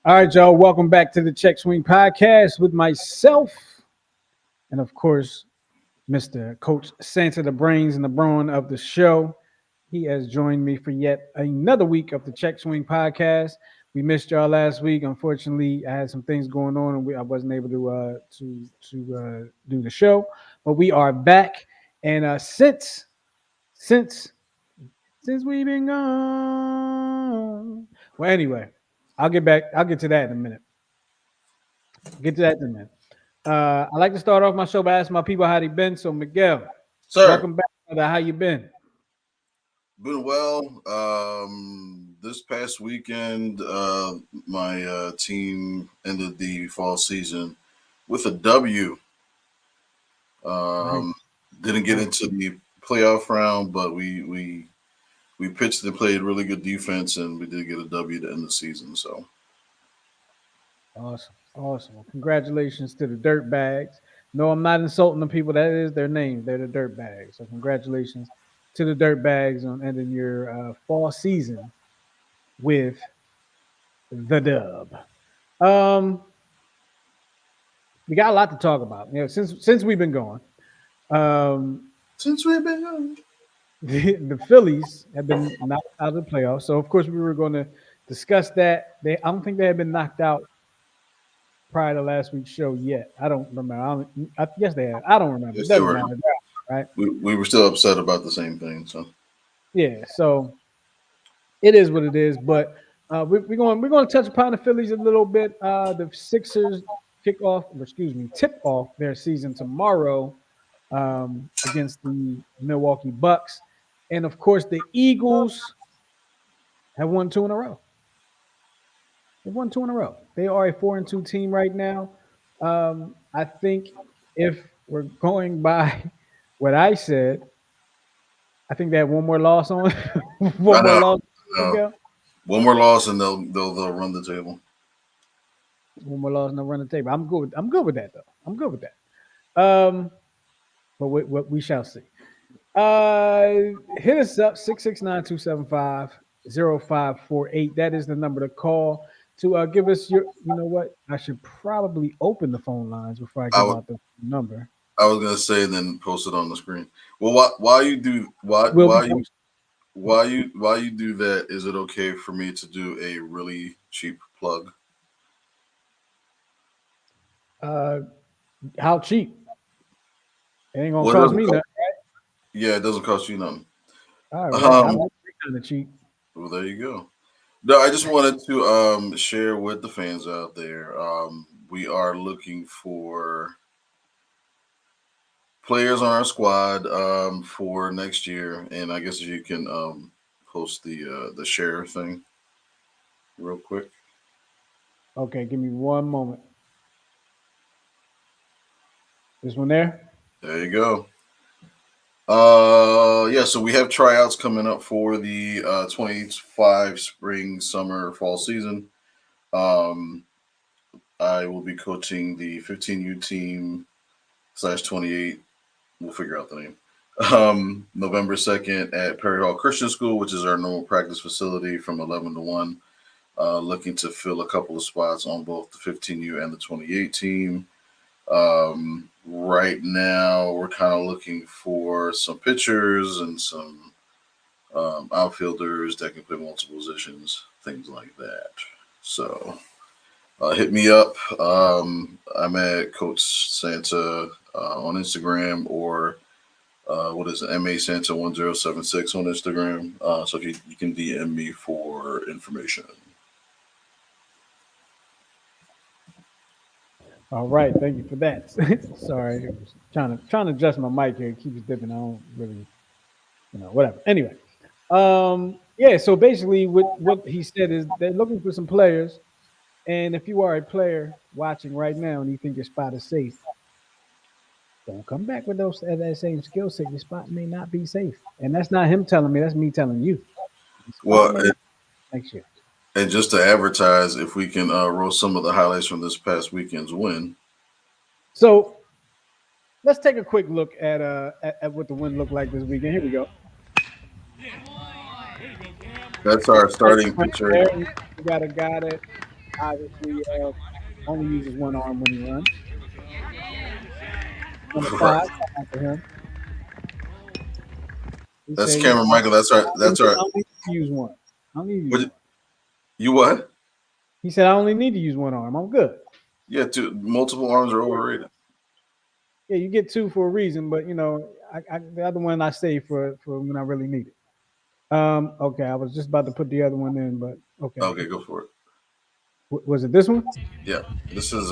All right, y'all. Welcome back to the CheckSwing Podcast with myself and, of course, Mr. Coach Santa, the brains and the brawn of the show. He has joined me for yet another week of the CheckSwing Podcast. We missed y'all last week. Unfortunately, I had some things going on and I wasn't able to do the show. But we are back, and since we've been gone. Well, anyway, I'll get back. I'll get to that in a minute. Get to that in a minute. I like to start off my show by asking my people how they been. So, Miguel, Sir, welcome back, brother. How you been? been well. This past weekend, my team ended the fall season with a W. Nice. Didn't get into the playoff round, but we pitched and played really good defense, and we did get a W to end the season. So Awesome. Awesome. Well, congratulations to the Dirt Bags. No, I'm not insulting the people. That is their name. They're the Dirt Bags. So, congratulations to the Dirt Bags on ending your fall season with the dub. Um, we got a lot to talk about. Since we've been going. since we've been The Phillies have been knocked out of the playoffs. So, of course, we were going to discuss that. I don't think they had been knocked out prior to last week's show yet. I don't remember. Yes, they have. I don't remember. yes, It they doesn't were. matter, right? We were still upset about the same thing. So Yeah. So it is what it is. But we're going to touch upon the Phillies a little bit. The Sixers tip off their season tomorrow against the Milwaukee Bucks, and of course the Eagles have won two in a row. They've won two in a row. They are a 4-2 team right now. I think if we're going by what I said, I think they have one more loss on I one more know. loss. Uh, Miguel. one more loss, and they'll run the table. One more loss and they'll run the table. I'm good with that though. I'm good with that. But what we shall see. Hit us up 669-275-0548. That is the number to call to give us your. You know what? I should probably open the phone lines before I I give would. out the number. I was gonna say, and then post it on the screen. Well, why you do Will be posted. why you do that? Is it okay for me to do a really cheap plug? Uh, how cheap? It ain't gonna Well, it cost doesn't me cost, nothing. yeah, it doesn't cost you nothing. All right, I Um, like kind of cheap. well, there you go. No, I just wanted to share with the fans out there. We are looking for players on our squad for next year, and I guess you can post the share thing real quick. Okay, give me one moment. This one there. There you go. Yeah, so we have tryouts coming up for the 25 spring, summer, fall season. Um, I will be coaching the 15U team slash 28. We'll figure out the name. November 2nd at Perry Hall Christian School, which is our normal practice facility from 11 to 1. Looking to fill a couple of spots on both the 15U and the 28 team. Right now, we're kind of looking for some pitchers and some outfielders that can play multiple positions, things like that. So hit me up. I'm at Coach Santa on Instagram, or what is it, MA Santa 1076 on Instagram. So if you can DM me for information. All right, thank you for that. Sorry, I was trying to adjust my mic here. It keeps dipping. I don't really, whatever. Anyway, yeah. So basically, what he said is they're looking for some players, and if you are a player watching right now and you think your spot is safe, don't come back with that same skill set. Your spot may not be safe, and that's not him telling me. That's me telling you. Your spot Well, may not be next year. and just to advertise, if we can roll some of the highlights from this past weekend's win. So let's take a quick look at what the win looked like this weekend. Here we go. That's our starting pitcher. There, you got a guy that obviously only uses one arm when he runs. Number five, Right. shout out to him. He That's said, Cameron Michael. That's our. That's I our. only need to use one. I don't need to use What one. you what? He said, I only need to use one arm. I'm good. Yeah, two multiple arms are overrated. Yeah, you get two for a reason, but the other one I save for when I really need it. Okay, I was just about to put the other one in, but okay. Okay, go for it. Was it this one? Yeah, this is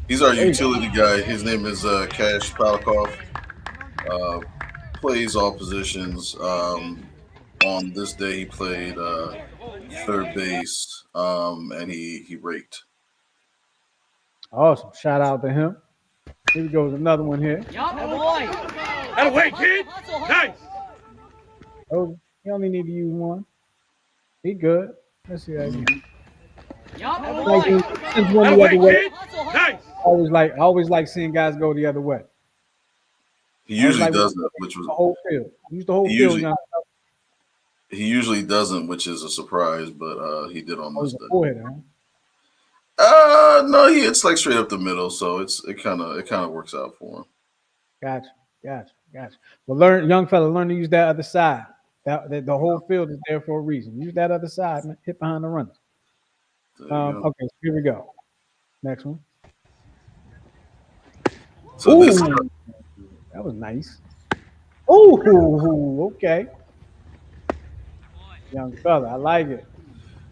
he's our There you go. utility guy. His name is Cash Palakov. Uh, plays all positions. On this day, he played third base, and he raked. Awesome. Shout out to him. Here goes another one here. Out of way, kid. Nice. Oh, you only need to use one. He good. Let's see that again. Like he sends one Out of the way, other way. kid. Nice. I always like seeing guys go the other way. He I was usually like doesn't, which was the whole field. Use the whole he field. usually he usually doesn't, which is a surprise. But he did on this Always a day. four hitter, huh? No, he hits like straight up the middle, so it kind of works out for him. Gotcha. Well, young fella, learn to use that other side. The whole field is there for a reason. Use that other side, man. Hit behind the runners. There you go. Okay, so here we go. Next one. So this Ooh, that was nice. Ooh, okay. Young fella, I like it.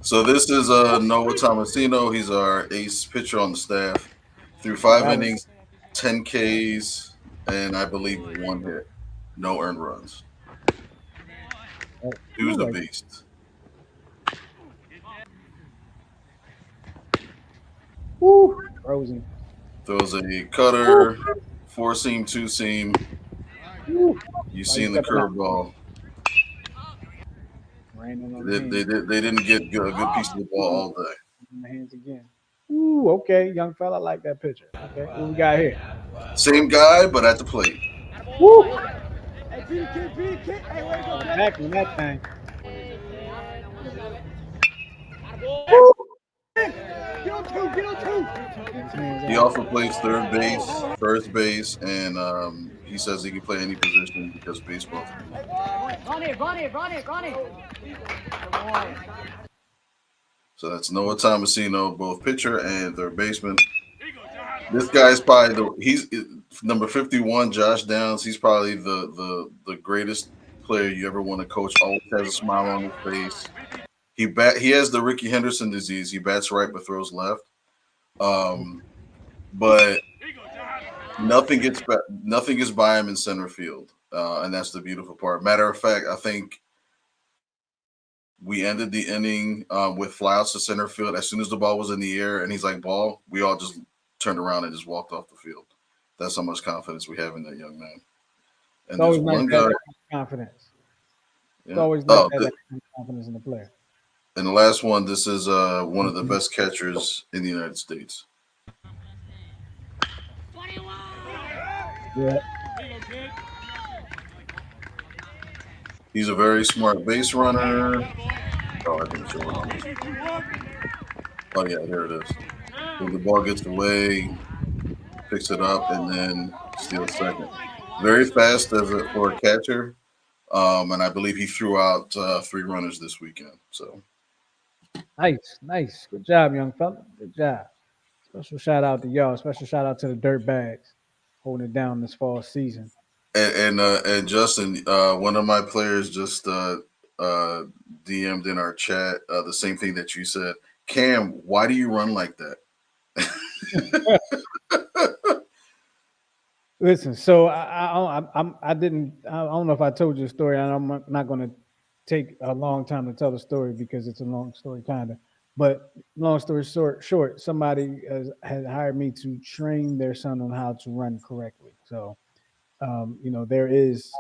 this is Noah Tomasino. He's our ace pitcher on the staff. Through Oh, five that was innings, 10 Ks, and I believe one hit, no earned runs. He was looked a like beast. woo, frozen. Throws a cutter, four seam, two seam. Woo. You Why you seen the stepping out? curveball. Raining on the They, hands. they, did- they didn't get a good piece of the ball all day. In the hands again. Ooh, okay, young fella, I like that picture. Okay, what we got here? Same guy, but at the plate. Woo, Hey, beat it, kid. Hey, way to go, kid. back on that thing. Woo. Get on two. His hands He out. also plays third base, first base, and he says he can play any position because baseball. Run it. So that's Noah Tomasino, both pitcher and third baseman. This guy's probably he's number 51, Josh Downs. He's probably the greatest player you ever want to coach. Always has a smile on his face. He has the Ricky Henderson disease. He bats right but throws left. But nothing gets by him in center field, and that's the beautiful part. Matter of fact, I think we ended the inning with flyouts to center field as soon as the ball was in the air, and he's like, "Ball." We all just turned around and just walked off the field. That's how much confidence we have in that young man. It's And there's always nice one to have guy. that kind of confidence. It's Yeah. always nice to have that kind of confidence in the player. And the last one. This is one of the best catchers in the United States. Yeah. He's a very smart base runner. Oh, I didn't show it on this. Oh yeah, here it is. When the ball gets away, picks it up, and then steals second. Very fast for a catcher, and I believe he threw out three runners this weekend. So Nice. Good job, young fella. Good job. Special shout out to y'all. Special shout out to the dirt bags holding it down this fall season. and Justin, one of my players just DM'd in our chat the same thing that you said. Cam, why do you run like that? Listen, so I don't know if I told you a story, and I'm not going to take a long time to tell the story because it's a long story, kind of. But long story short, somebody had hired me to train their son on how to run correctly. So, there is,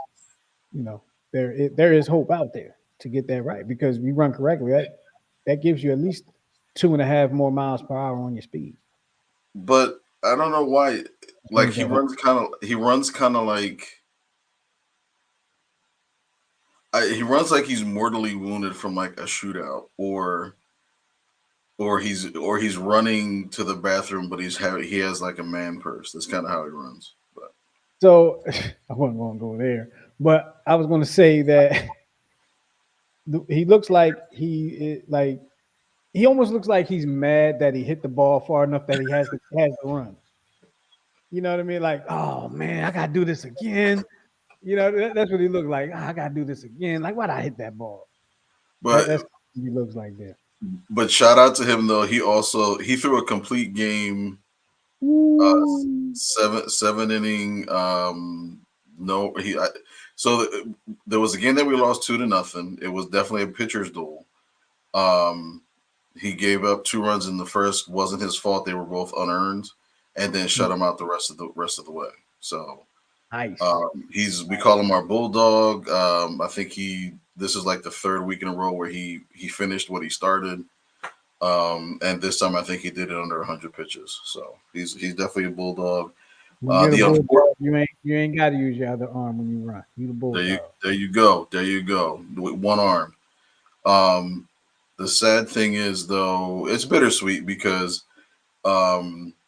there is hope out there to get that right because you run correctly. That gives you at least 2.5 more miles per hour on your speed. But I don't know why. Like Brings that up. he runs kind of like he runs like he's mortally wounded from like a shootout, or or he's running to the bathroom, but he has like a man purse. That's kind of how he runs. But So I wasn't going to go there, but I was going to say that he looks like he almost looks like he's mad that he hit the ball far enough that he has to run. You know what I mean? Like, oh man, I gotta do this again. You know, that's what he looked like. "Ah, I gotta do this again. Like, why'd I hit that ball? but That's what he looks like there. but shout out to him though. He threw a complete game, uh, Ooh. seven inning. No, so there was a game that we lost 2-0. It was definitely a pitcher's duel. Um, he gave up 2 runs in the first. Wasn't his fault. They were both unearned, and then shut him out the rest of the way. So Nice. we call him our bulldog. I think this is like the third week in a row where he finished what he started. And this time I think he did it under 100 pitches. So he's definitely a bulldog. When you're the The bulldog, you ain't got to use your other arm when you run. You the bulldog. there you go with one arm. Um, the sad thing is though, it's bittersweet because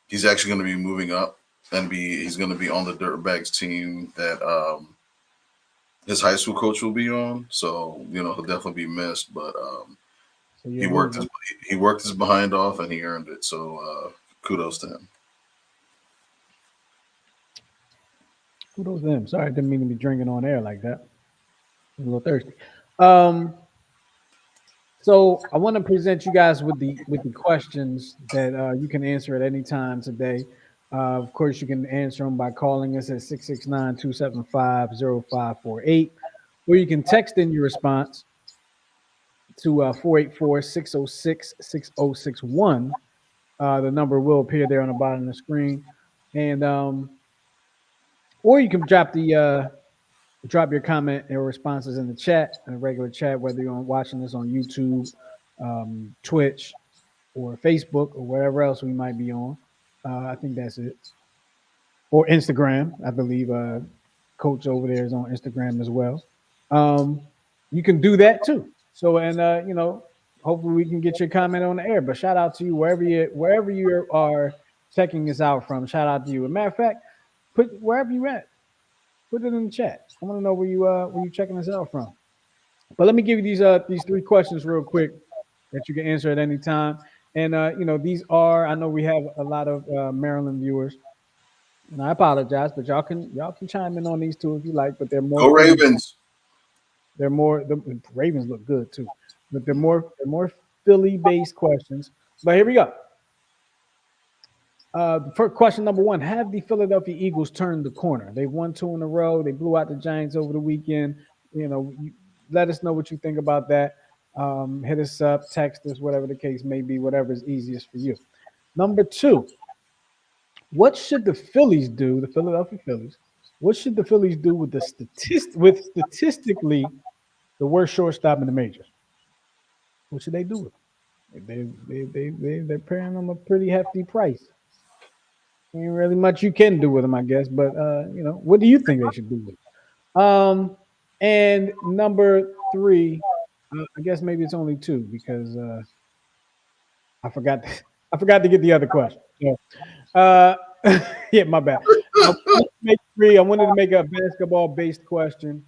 he's actually going to be moving up and he's going to be on the Dirtbags team that his high school coach will be on. So he'll definitely be missed, but So he you're worked moving. he worked his behind off and he earned it. So kudos to him. Kudos to him. Sorry, I didn't mean to be drinking on air like that. I'm a little thirsty. Um, so I want to present you guys with the questions that you can answer at any time today. Of course, you can answer them by calling us at 669-275-0548, or you can text in your response to 484-606-6061. The number will appear there on the bottom of the screen. And or you can drop your comment or responses in the chat, in a regular chat, whether you're watching this on YouTube, Twitch, or Facebook, or wherever else we might be on. I think that's it. Or Instagram. I believe Coach over there is on Instagram as well. Um, you can do that too. So, and hopefully we can get your comment on the air. But shout out to you wherever you are checking this out from. Shout out to you. As a matter of fact, put wherever you at, put it in the chat. I want to know where you checking this out from. But let me give you these three questions real quick that you can answer at any time. And these are, I know we have a lot of Maryland viewers, and I apologize, but y'all can chime in on these two if you like. But they're more Go Philly. Ravens! The Ravens look good too, but they're more Philly based questions. But here we go. For question number one, have the Philadelphia Eagles turned the corner? They've won two in a row. They blew out the Giants over the weekend. Let us know what you think about that. Hit us up, text us, whatever the case may be, whatever is easiest for you. Number two, what should the Phillies do? The Philadelphia Phillies. What should the Phillies do with statistically the worst shortstop in the majors? What should they do with them? They're paying them a pretty hefty price. Ain't really much you can do with them, I guess. But what do you think they should do with them? And number three, I guess maybe it's only two because I forgot. I forgot to get the other question. So, yeah, my bad. I wanted to make a basketball-based question,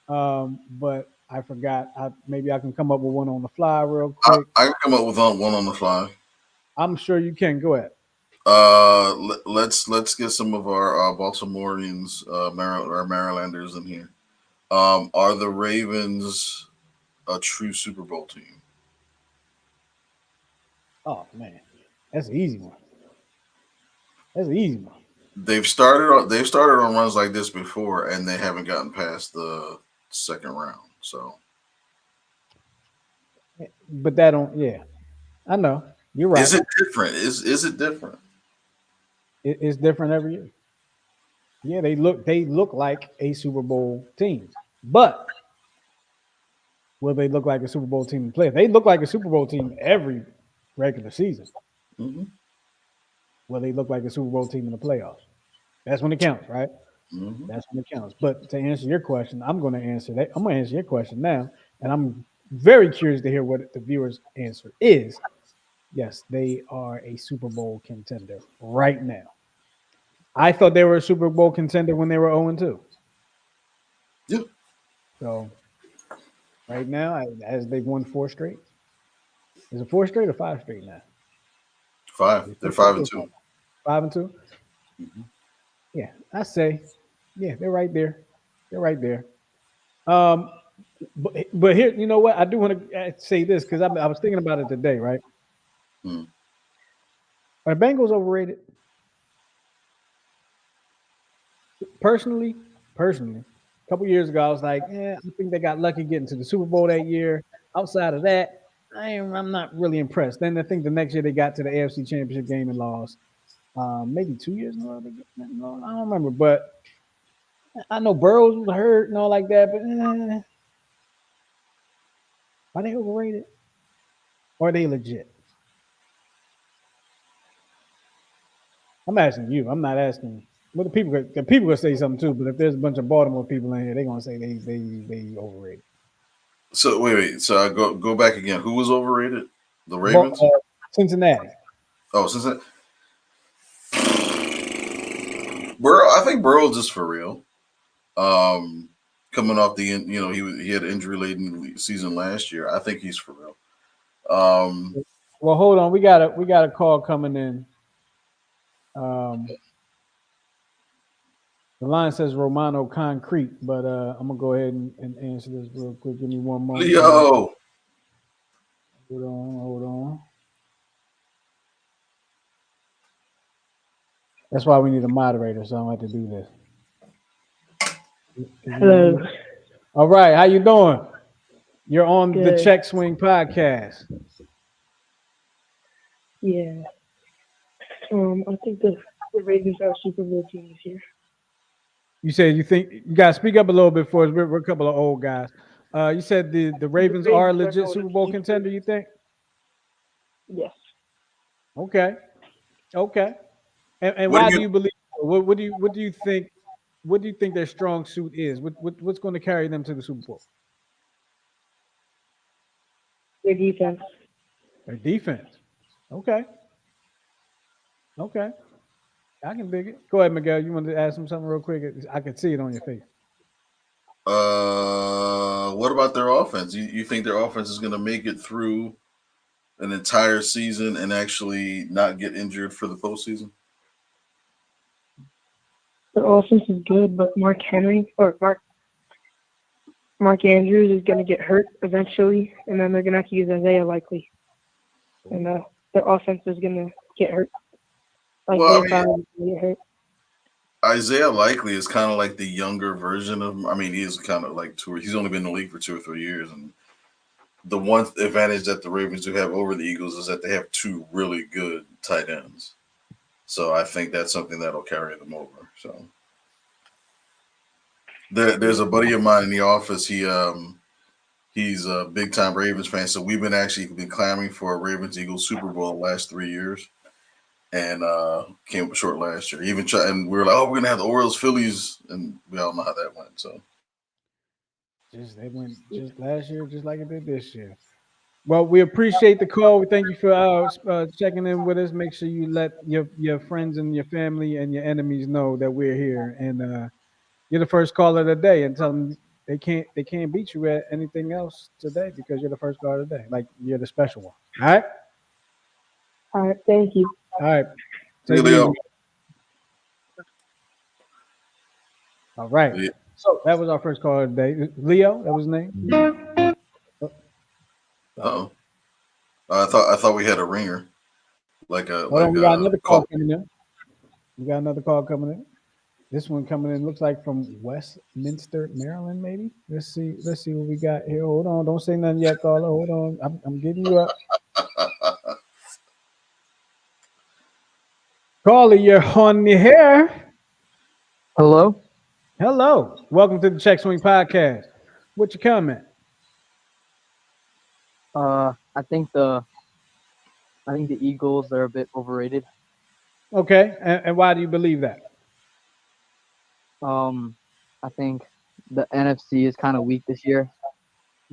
but I forgot. Maybe I can come up with one on the fly real quick. I can come up with one on the fly. I'm sure you can. Go ahead. Let's get some of our Baltimoreans, our Marylanders in here. Are the Ravens a true Super Bowl team? Oh man, that's an easy one. That's an easy one. They've started on runs like this before, and they haven't gotten past the second round. So, But that don't. Yeah, I know. You're right. is it different? Is it different? It's different every year. Yeah, they look like a Super Bowl team, but will they look like a Super Bowl team in play? They look like a Super Bowl team every regular season. Mm-hmm. Will they look like a Super Bowl team in the playoffs? That's when it counts, right? Mm-hmm. That's when it counts. But to answer your question, I'm going to answer that. I'm going to answer your question now, and I'm very curious to hear what the viewers' answer is. Yes, they are a Super Bowl contender right now. I thought they were a Super Bowl contender when they were 0-2. Yeah, So right now, as they've won four straight, is it four straight or five straight now? five. Is it They're four five straight and or two. 5-2? Mhm. Yeah, I say, yeah, they're right there. They're right there. Um, but here, you know what? I do want to say this because I was thinking about it today. Right? Mm. Are the Bengals overrated? Personally, a couple years ago, I was like, yeah, I think they got lucky getting to the Super Bowl that year. Outside of that, I'm not really impressed. Then I think the next year they got to the AFC Championship game and lost. Maybe 2 years in a row they get lost. I don't remember, but I know Burrows was hurt and all like that. But are they overrated or are they legit? I'm asking you. I'm not asking. Well, the people gonna say something too. But if there's a bunch of Baltimore people in here, they're gonna say they overrated. So wait. So I go back again. Who was overrated? The Ravens. Cincinnati. Oh, since that, Burrow. I think Burrow just for real. Um, Coming off he had an injury laden season last year. I think he's for real. Um, Well, hold on. We got a call coming in. Um, the line says Romano Concrete, but I'm gonna go ahead and answer this real quick. Give me one moment. Leo. Hold on. That's why we need a moderator, so I don't have to do this. Hello. All right, how you doing? You're on the Good. CheckSwing Podcast. Yeah. I think the Ravens are a Super Bowl team this year. You said you think you guys speak up a little bit for us. We're a couple of old guys. You said the Ravens are a Ravens are legit going Super to Bowl Super contender. You think? Yes. Okay, okay. And What why do do you? you believe? What do you think? What do you think their strong suit is? What's going to carry them to the Super Bowl? Their defense. Their defense. Okay, okay. I can dig it. Go ahead, Miguel. You wanted to ask him something real quick? I can see it on your face. What about their offense? You think their offense is going to make it through an entire season and actually not get injured for the postseason? Their offense is good, but Mark Andrews is going to get hurt eventually, and then they're going to have to use Isaiah Likely, and their offense is going to get hurt. Well, I Isaiah mean, Fowler is going to get hurt. Isaiah Likely is kind of like the younger version of him. I mean, he is kind of like he's only been in the league for 2 or 3 years, and the one advantage that the Ravens do have over the Eagles is that they have two really good tight ends. So I think that's something that'll carry them over. So there's a buddy of mine in the office. He's a big time Ravens fan. So we've been clamoring for a Ravens Eagles Super Bowl the last 3 years, and came up short last year. And we were like, oh, we're gonna have the Orioles Phillies, and we all know how that went. So They went just last year, just like it did this year. Well, we appreciate the call. We thank you for checking in with us. Make sure you let your friends and your family and your enemies know that we're here. And you're the first caller of the day, and tell them they can't beat you at anything else today because you're the first caller of the day. Like you're the special one. All right. All right. Thank you. All right. hey, Take it easy. Leo. All right. Yeah. So that was our first caller of the day. Leo, that was his name. Oh, Uh-oh. I thought we had a ringer, hold on, we got another call call. coming in. We got another call coming in. This one coming in looks like from Westminster, Maryland, maybe. Let's see. Let's see what we got here. Hold on. Don't say nothing yet, caller. Hold on. I'm getting you up. Caller, you're on the hair. Hello. Hello. Welcome to the CheckSwing Podcast. What's your comment? I think the Eagles are a bit overrated. Okay. And why do you believe that? I think the NFC is kind of weak this year,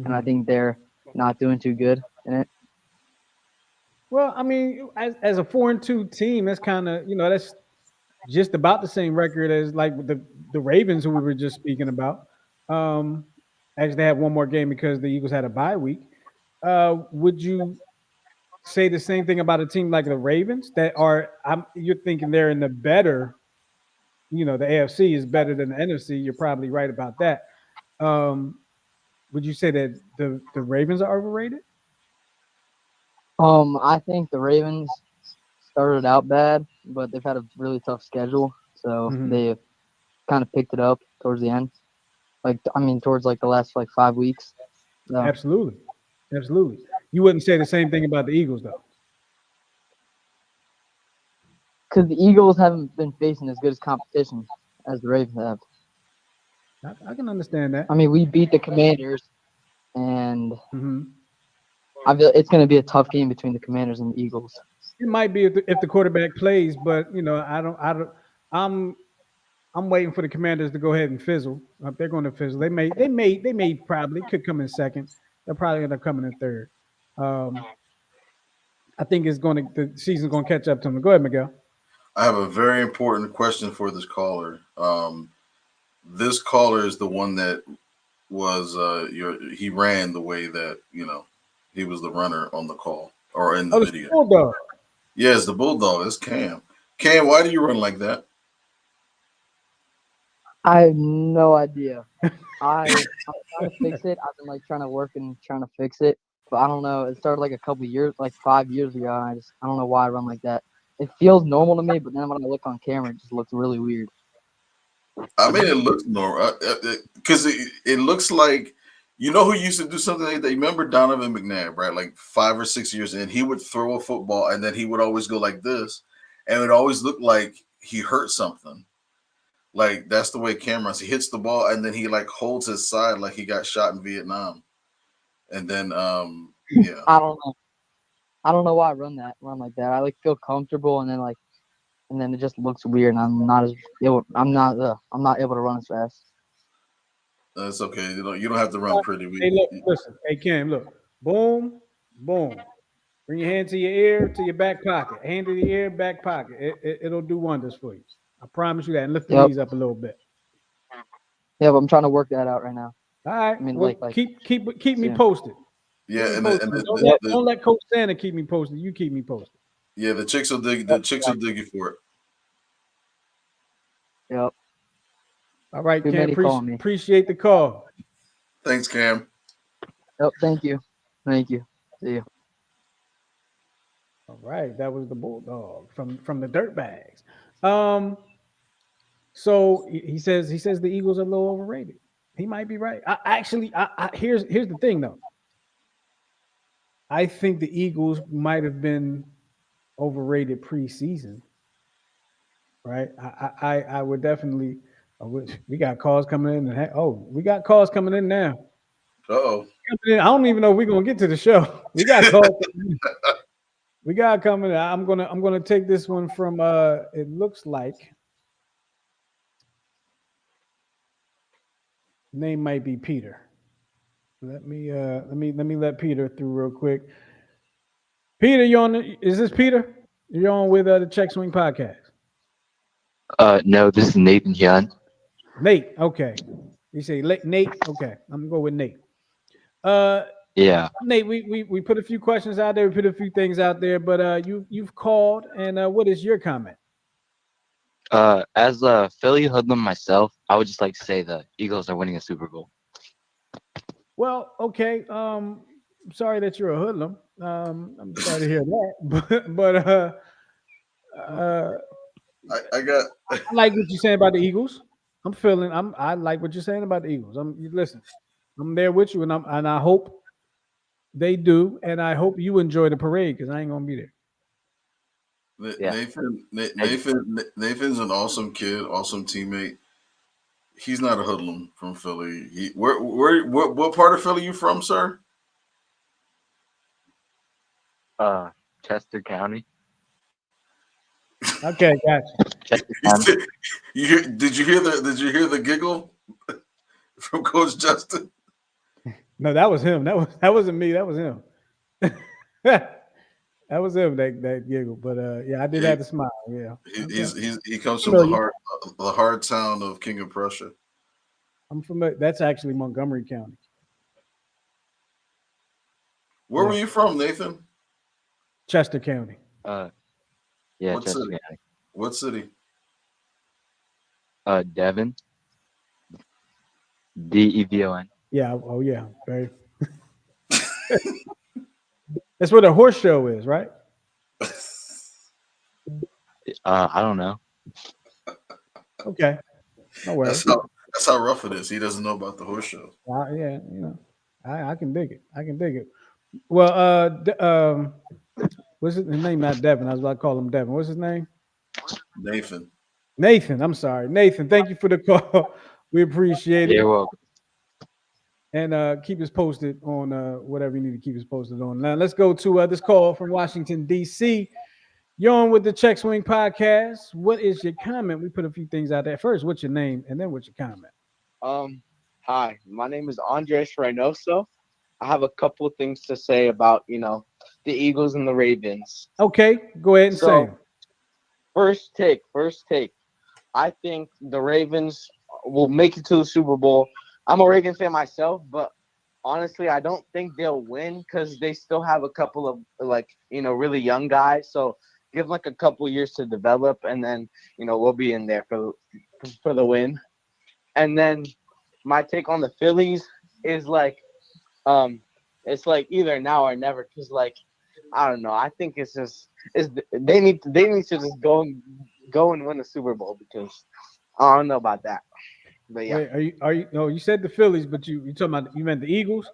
and I think they're not doing too good in it. Well, I mean, as a 4-2 team, that's kind of that's just about the same record as like the Ravens who we were just speaking about. Um, Actually, they had one more game because the Eagles had a bye week. Would you say the same thing about a team like the Ravens that are? You're thinking they're in the better. The AFC is better than the NFC. You're probably right about that. Um, would you say that the Ravens are overrated? I think the Ravens started out bad, but they've had a really tough schedule, so Hmm. they kind of picked it up towards the end. Like I mean, towards like the last like 5 weeks. So Absolutely, absolutely. You wouldn't say the same thing about the Eagles, though. because the Eagles haven't been facing as good as competition as the Ravens have. I can understand that. I mean, we beat the Commanders, and Hmm. I feel it's going to be a tough game between the Commanders and the Eagles. It might be if the quarterback plays, but I don't. I'm I'm waiting for the Commanders to go ahead and fizzle. They're going to fizzle. They may probably could come in second. They'll probably end up coming in third. Um, I think the season's going to catch up to them. Go ahead, Miguel. I have a very important question for this caller. This caller is the one that was he ran the way that he was the runner on the call or in the Oh, the video. Bulldog. Yes, the bulldog. It's Cam. Cam, why do you run like that? I have no idea. I'm trying to fix it. I've been like trying to work and trying to fix it, but I don't know. It started like a couple years, like 5 years ago. And I don't know why I run like that. It feels normal to me, but then when I look on camera, it just looks really weird. I mean, it looks normal because it looks like who used to do something like that. You remember Donovan McNabb, right? Like 5 or 6 years in, he would throw a football and then he would always go like this, and it always looked like he hurt something. Like that's the way Cameron. He hits the ball and then he like holds his side like he got shot in Vietnam, and then yeah. I don't know. I don't know why I run like that. I like feel comfortable, and then it just looks weird, and I'm not able to run as fast. That's okay. You don't have to run pretty. Hey, look, listen. Hey, Cam, look. Boom, boom. Bring your hand to your ear, to your back pocket. Hand to the ear, back pocket. It'll do wonders for you. I promise you that. And lift the Yep. knees up a little bit. Yeah, but I'm trying to work that out right now. All right. I mean, Well, like keep me soon. posted. Yeah, Keep and me the, posted. and the, Don't the, let, the don't let Coach Santa keep me posted. You keep me posted. yeah the chicks will dig you for it. Yep. All right, Too Cam. many calling me. Appreciate the call. Thanks, Cam. Yep. Thank you. Thank you. See you. All right, that was the Bulldog from the Dirtbags. So he says the Eagles are a little overrated. He might be right. Here's the thing though. I think the Eagles might have been overrated preseason, right? I would definitely. We got calls coming in, and we got calls coming in now. Uh-oh. I don't even know if we're gonna get to the show. We got calls. We got coming. I'm gonna take this one from. It looks like name might be Peter. Let me let Peter through real quick. Peter, you on? Is this Peter? You're on with the CheckSwing Podcast. No, this is Nathan Young. Nate. Okay. You say Nate. Okay. I'm gonna go with Nate. Uh, Yeah. Nate, we put a few questions out there. We put a few things out there, but you've called, and what is your comment? As a Philly hoodlum myself, I would just like to say the Eagles are winning a Super Bowl. Well, okay. Sorry that you're a hoodlum. I'm sorry to hear that, but I got I like what you're saying about the Eagles. I like what you're saying about the Eagles. Listen. I'm there with you, and I hope they do, and I hope you enjoy the parade because I ain't gonna be there. Yeah. Nathan's an awesome kid, awesome teammate. He's not a hoodlum from Philly. What part of Philly you from, sir? Chester County. Okay, gotcha. Chester County. Did you hear the giggle from Coach Justin? No, that was him. That wasn't me. That was him. That was him that giggle. But yeah, I did He, have to smile. Yeah. Okay. he comes from Familiar. the hard town of King of Prussia. I'm familiar. That's actually Montgomery County. Where were Yeah. you from, Nathan? Chester County. Uh, yeah, What Chester city? County. What city? Devon, Devon. Yeah. Oh yeah. Very. That's where the horse show is, right? I don't know. Okay. No worries. That's how rough it is. He doesn't know about the horse show. Yeah. I can dig it. I can dig it. Well, what's his name? Not Devin. I was about to call him Devin. What's his name? Nathan. Nathan. I'm sorry, Nathan. Thank you for the call. We appreciate it. You're welcome. And keep us posted on whatever you need to keep us posted on. Now let's go to this call from Washington D.C. You're on with the CheckSwing Podcast. What is your comment? We put a few things out there. First, what's your name, and then what's your comment? Hi, my name is Andres Reynoso. I have a couple of things to say about, the Eagles and the Ravens. Okay, go ahead and say So, them. first take. I think the Ravens will make it to the Super Bowl. I'm a Ravens fan myself, but honestly, I don't think they'll win because they still have a couple of really young guys. So give them like a couple years to develop, and then we'll be in there for the win. And then my take on the Phillies is it's like either now or never because I don't know. I think they need to just go and win the Super Bowl because I don't know about that. But yeah, Wait, are you? No, you said the Phillies, but you talking about you meant the Eagles?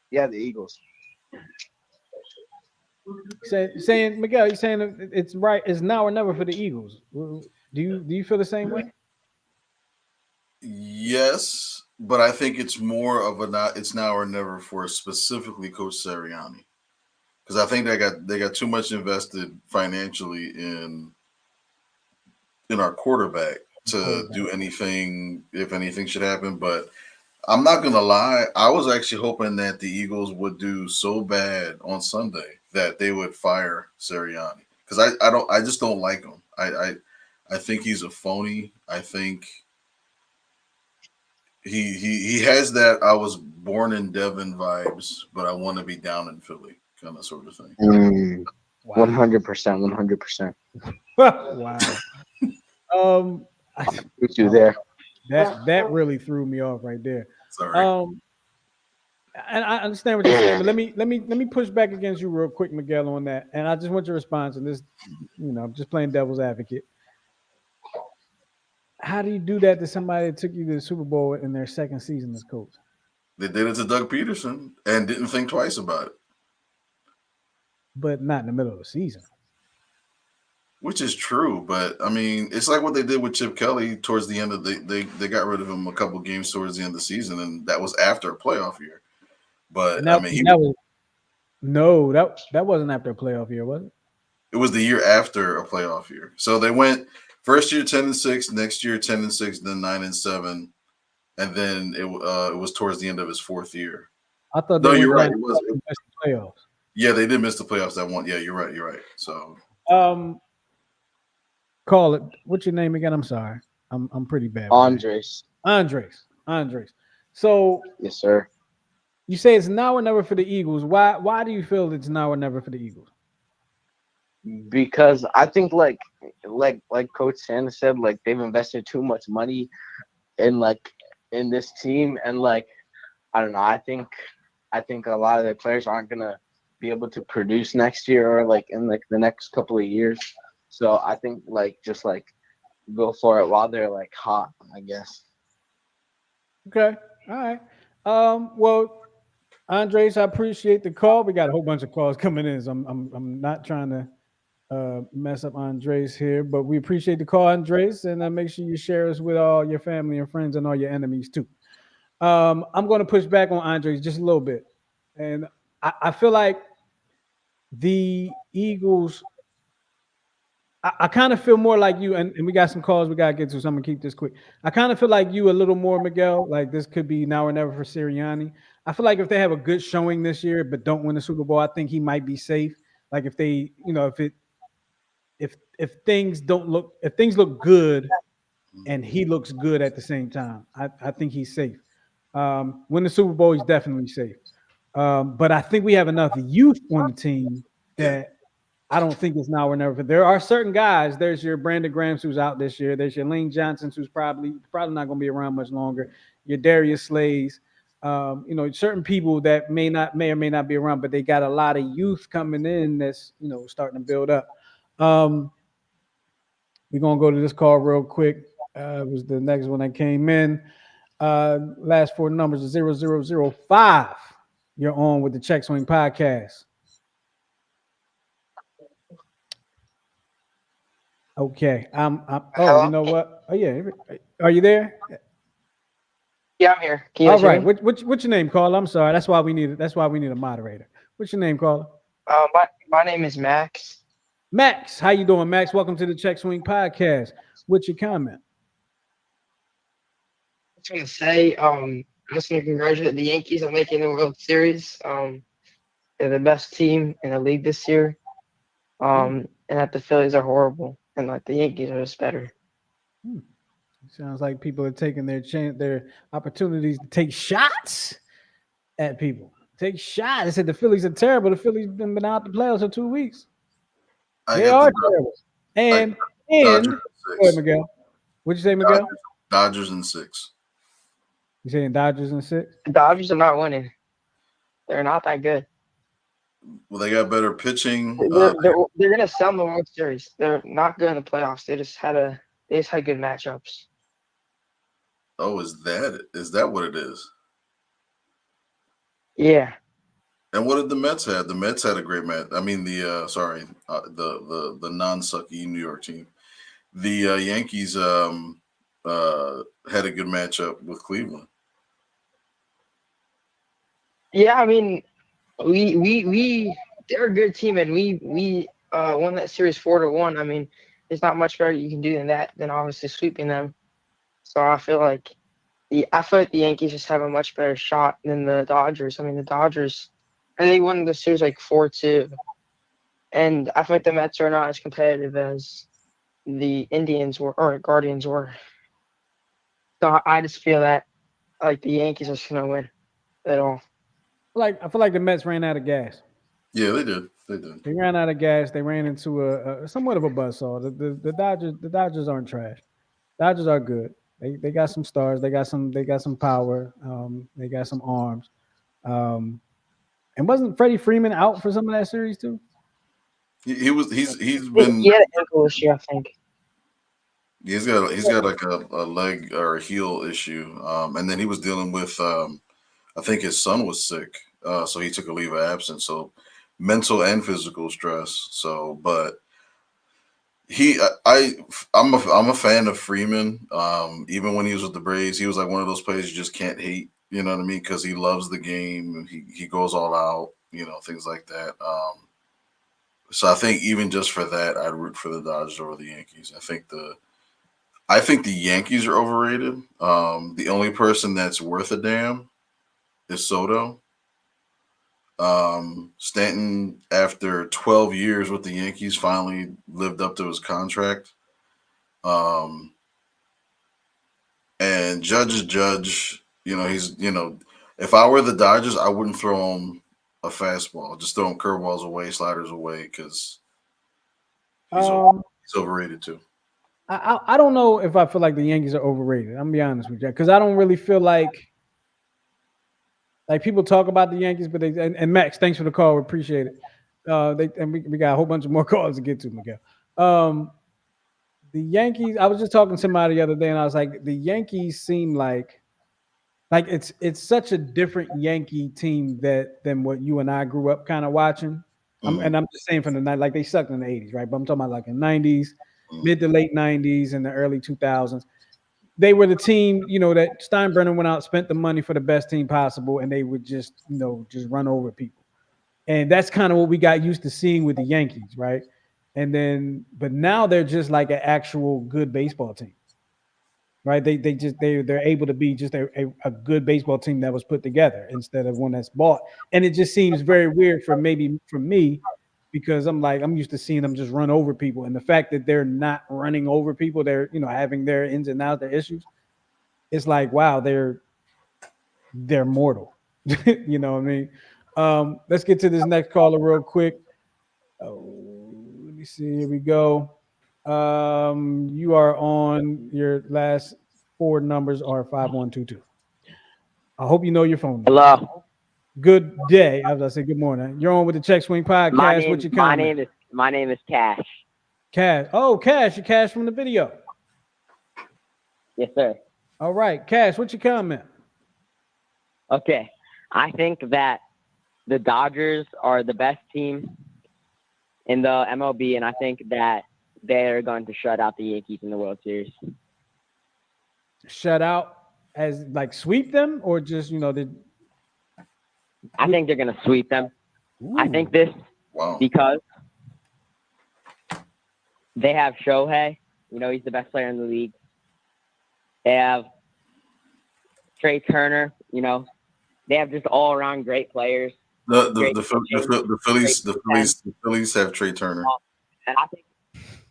yeah, the Eagles. Saying Miguel, you saying it's right? It's now or never for the Eagles. Do you feel the same way? Yes, but I think it's more of it's now or never for specifically Coach Sirianni because I think they got too much invested financially in our quarterback to do anything if anything should happen. But I'm not gonna lie, I was actually hoping that the Eagles would do so bad on Sunday that they would fire Sirianni because I just don't like him. I think he's a phony. I think he has that I was born in Devon vibes, but I want to be down in Philly kind of sort of thing. 100%, 100%. Wow. Put you there. That really threw me off right there. Sorry. And I understand what you're saying, but let me push back against you real quick, Miguel, on that. And I just want your response. And this, just playing devil's advocate. How do you do that to somebody that took you to the Super Bowl in their second season as coach? They did it to Doug Peterson and didn't think twice about it. But not in the middle of the season. Which is true, but I mean, it's like what they did with Chip Kelly towards the end of they got rid of him a couple games towards the end of the season, and that was after a playoff year. But That wasn't after a playoff year, was it? It was the year after a playoff year. So they went first year 10-6, next year 10-6, then 9-7, and then it was towards the end of his fourth year. I thought no, they you're went right. down It was to the playoffs. Yeah, they did miss the playoffs that one. Yeah, you're right. You're right. So call it. What's your name again? I'm sorry. I'm pretty bad. Andres. Andres. So Yes, sir. you say it's now or never for the Eagles. Why do you feel it's now or never for the Eagles? Because I think like Coach Sanders said, they've invested too much money in this team, and I don't know. I think a lot of the players aren't gonna be able to produce next year or in the next couple of years. So I think just go for it while they're hot, I guess. Okay. All right. Well, Andres, I appreciate the call. We got a whole bunch of calls coming in. So I'm not trying to mess up Andres here, but we appreciate the call, Andres, and make sure you share us with all your family and friends and all your enemies too. I'm going to push back on Andres just a little bit, and I feel like the Eagles. I kind of feel more like you, and we got some calls we got to get to, so I'm going to keep this quick. I kind of feel like you a little more, Miguel, like this could be now or never for Sirianni. I feel like if they have a good showing this year but don't win the Super Bowl, I think he might be safe. Like if they, if things don't look if things look good and he looks good at the same time, I think he's safe. Win the Super Bowl, he's definitely safe. But I think we have enough youth on the team Yeah. that I don't think it's now or never. There are certain guys. There's your Brandon Grahams who's out this year. There's your Lane Johnson who's probably not going to be around much longer. Your Darius Slays. Certain people that may or may not be around, but they got a lot of youth coming in that's starting to build up. We're gonna go to this call real quick. It was the next one that came in. Last four numbers are 0005. You're on with the CheckSwing Podcast. Okay. Hello? You know what? Oh yeah. Are you there? Yeah, I'm here. Can you All guys hear right. me? What's your name, Carl? I'm sorry. That's why we need a moderator. What's your name, Carl? My name is Max. Max. How you doing, Max? Welcome to the CheckSwing Podcast. What's your comment? I just want to say, I just want to congratulate the Yankees on making the World Series. They're the best team in the league this year. And that the Phillies are horrible, and like the Yankees are just better. Sounds like people are taking their opportunities to take shots at people. Take shots. They said the Phillies are terrible. The Phillies have been out the playoffs for 2 weeks. I They got are the terrible. And Dodgers go in ahead, 6. Miguel. What'd you say, Miguel? Dodgers in 6. You saying Dodgers in 6? The Dodgers are not winning. They're not that good. Well, they got better pitching. They're gonna sell in the World Series. They're not good in the playoffs. They just had good matchups. Oh, is that what it is? Yeah. And what did the Mets have? The Mets had a great match. I mean, the non-sucky New York team. The Yankees had a good matchup with Cleveland. Yeah, I mean, they're a good team, and we won that series 4-1. I mean, there's not much better you can do than that, than obviously sweeping them. So I feel like the Yankees just have a much better shot than the Dodgers. I mean, the Dodgers, and they won the series like 4-2, and I feel like the Mets are not as competitive as the Indians were or Guardians were. So I just feel that like the Yankees are just gonna win at all. I feel like the Mets ran out of gas. Yeah, they did. They did. They ran out of gas. They ran into a somewhat of a buzzsaw. The Dodgers aren't trash. Dodgers are good. They got some stars. They got some power. They got some arms. And wasn't Freddie Freeman out for some of that series too? He's been. He had an ankle issue, I think. He's got like a leg or a heel issue. And then he was dealing with I think his son was sick. So he took a leave of absence. So mental and physical stress. So, but I'm a fan of Freeman. Even when he was with the Braves, he was like one of those players you just can't hate. You know what I mean? Because he loves the game. He goes all out. Things like that. So I think even just for that, I'd root for the Dodgers over the Yankees. I think the Yankees are overrated. The only person that's worth a damn is Soto. Stanton, after 12 years with the Yankees, finally lived up to his contract. And Judge is Judge. If I were the Dodgers, I wouldn't throw him a fastball. Just throw him curveballs away, sliders away, because he's overrated too. I don't know if I feel like the Yankees are overrated. I'm gonna be honest with you, because I don't really feel like people talk about the Yankees, but and Max, thanks for the call. We appreciate it. We got a whole bunch of more calls to get to, Miguel. The Yankees. I was just talking to somebody the other day, and I was like, the Yankees seem like it's such a different Yankee team than what you and I grew up kind of watching. And I'm just saying from the night, like they sucked in the 80s, right? But I'm talking about like in the 90s, mid to late 90s, and the early 2000s. They were the team, that Steinbrenner went out, spent the money for the best team possible, and they would just run over people. And that's kind of what we got used to seeing with the Yankees, right? But now they're just like an actual good baseball team, right? They're able to be just a good baseball team that was put together instead of one that's bought. And it just seems very weird for me because I'm used to seeing them just run over people, and the fact that they're not running over people, they're having their ins and outs, their issues. It's like, wow, they're mortal. You know what I mean? Let's get to this next caller real quick. Oh, let me see. Here we go. You are on. Your last four numbers are 5122. I hope you know your phone number. Hello. Good day. As I say, good morning. You're on with the CheckSwing Podcast. What's your comment? My name is Cash. Cash. Oh, Cash. You Cash from the video. Yes, sir. All right, Cash. What's your comment? Okay. I think that the Dodgers are the best team in the MLB, and I think that they're going to shut out the Yankees in the World Series. Shut out as like sweep them, or just I think they're going to sweep them. Ooh. I think this because they have Shohei. He's the best player in the league. They have Trey Turner. They have just all around great players. The Phillies have Trey Turner.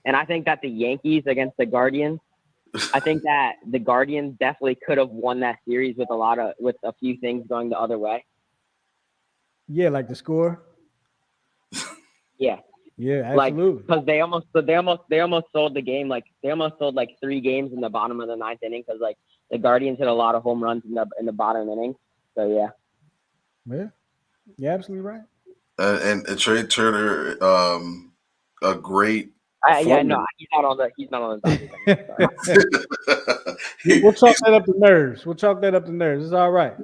And I think that the Yankees against the Guardians, I think that the Guardians definitely could have won that series with a few things going the other way. Yeah, like the score. Yeah. Yeah, absolutely. Because they almost sold the game. They almost sold 3 games in the bottom of the 9th inning because the Guardians hit a lot of home runs in the bottom inning. So yeah. Yeah, you're absolutely right. And Trey Turner, a great. He's not on the. We'll chalk that up to nerves. It's all right.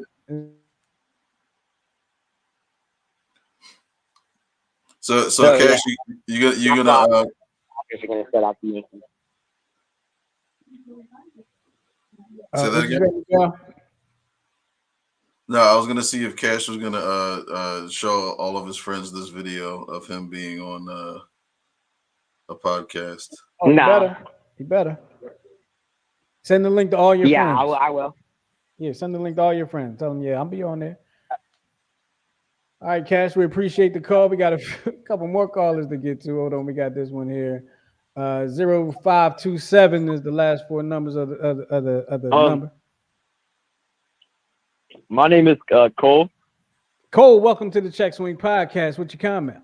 So Cash, you're gonna set out the Yankees. Say that again. No, I was gonna see if Cash was gonna show all of his friends this video of him being on a podcast. Oh, he better send the link to all your friends. Yeah, I will. Yeah, send the link to all your friends. Tell them, I'll be on there. All right, Cash, we appreciate the call. We got a couple more callers to get to. Hold on, we got this one here. 0527 is the last 4 numbers of the number. My name is Cole. Cole, welcome to the CheckSwing Podcast. What's your comment?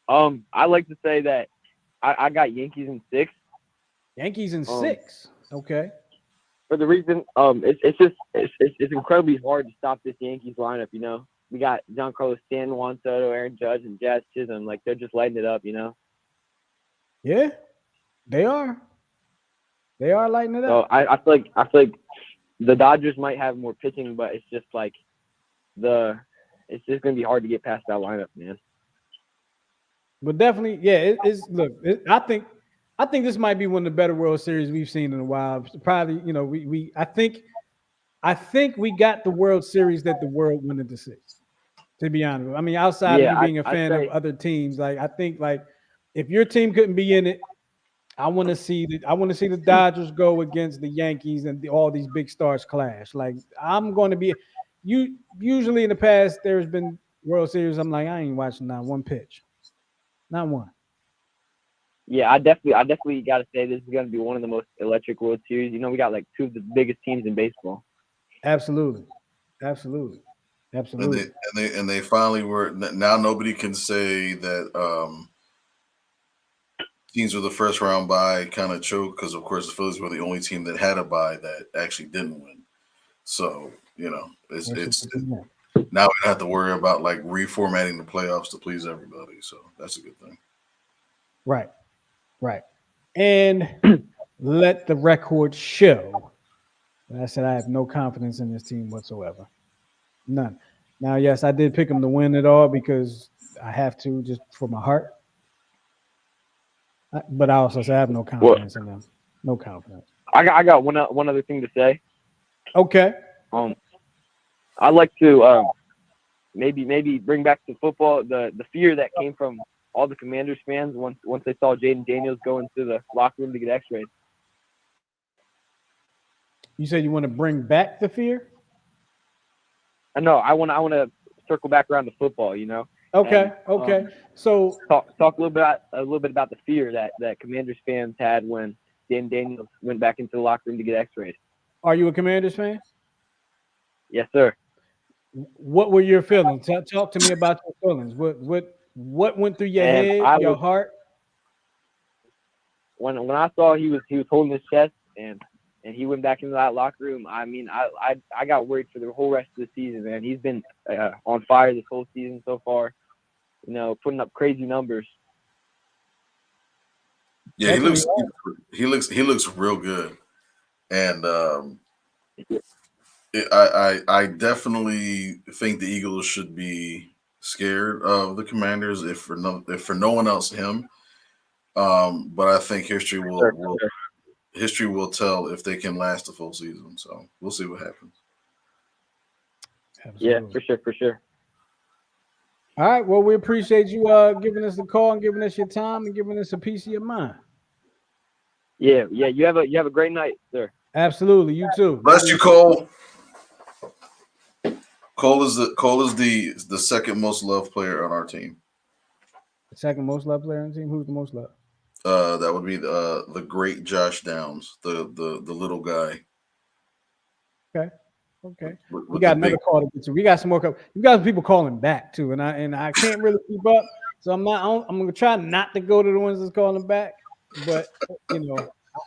I like to say that I got Yankees in 6. Yankees in 6. Okay. For the reason, it's incredibly hard to stop this Yankees lineup. We got Giancarlo Stanton, Juan Soto, Aaron Judge, and Jazz Chisholm. They're just lighting it up. Yeah, they are. They are lighting it up. So I feel like the Dodgers might have more pitching, but it's just it's just gonna be hard to get past that lineup, man. But definitely, yeah. I think this might be one of the better World Series we've seen in a while. Probably, I think we got the World Series that the world wanted to see. To be honest, I mean, outside of you being a fan of other teams, I think if your team couldn't be in it, I want to see the Dodgers go against the Yankees and all these big stars clash. I'm going to be. Usually in the past, there's been World Series. I'm like, I ain't watching not one pitch, not one. Yeah, I definitely got to say this is going to be one of the most electric World Series. We got 2 of the biggest teams in baseball. Absolutely. And they finally were. Now nobody can say that teams with the first round bye kind of choke because, of course, the Phillies were the only team that had a bye that actually didn't win. So it's now we don't have to worry about reformatting the playoffs to please everybody. So that's a good thing. Right. And let the record show. I said I have no confidence in this team whatsoever. None. Now, yes, I did pick them to win it all because I have to just for my heart. But I also say I have no confidence in them. No confidence. I got one other thing to say. Okay. I'd like to maybe bring back to football the fear that came from all the Commanders fans once they saw Jaden Daniels go into the locker room to get X-rays. You said you want to bring back the fear? No, I want to circle back around to football. Okay. And, Okay. So talk a little bit about the fear that Commanders fans had when Dan Daniels went back into the locker room to get X-rayed. are you a Commanders fan? Yes, sir. What were your feelings? Talk to me about your feelings. What went through your And head, I your was heart? when I saw he was holding his chest and he went back into that locker room. I mean, I got worried for the whole rest of the season, man. He's been on fire this whole season so far. You know, putting up crazy numbers. Yeah, That's what he he looks real good, and I definitely think the Eagles should be scared of the Commanders if for no one else him. But I think history will tell if they can last a full season. So we'll see what happens. Yeah, Absolutely. for sure. All right. Well, we appreciate you giving us the call and giving us your time and giving us a piece of your mind. Yeah. You have a great night, sir. Absolutely. You too. Bless you, Cole. Cole is the second most loved player on our team. The second most loved player on the team. Who's the most loved? That would be the great Josh Downs, the little guy. Okay. Okay. With We got the another big, call to get to. We got some more. We got people calling back too, and I can't really keep up. So I'm not. I'm gonna try not to go to the ones that's calling back, but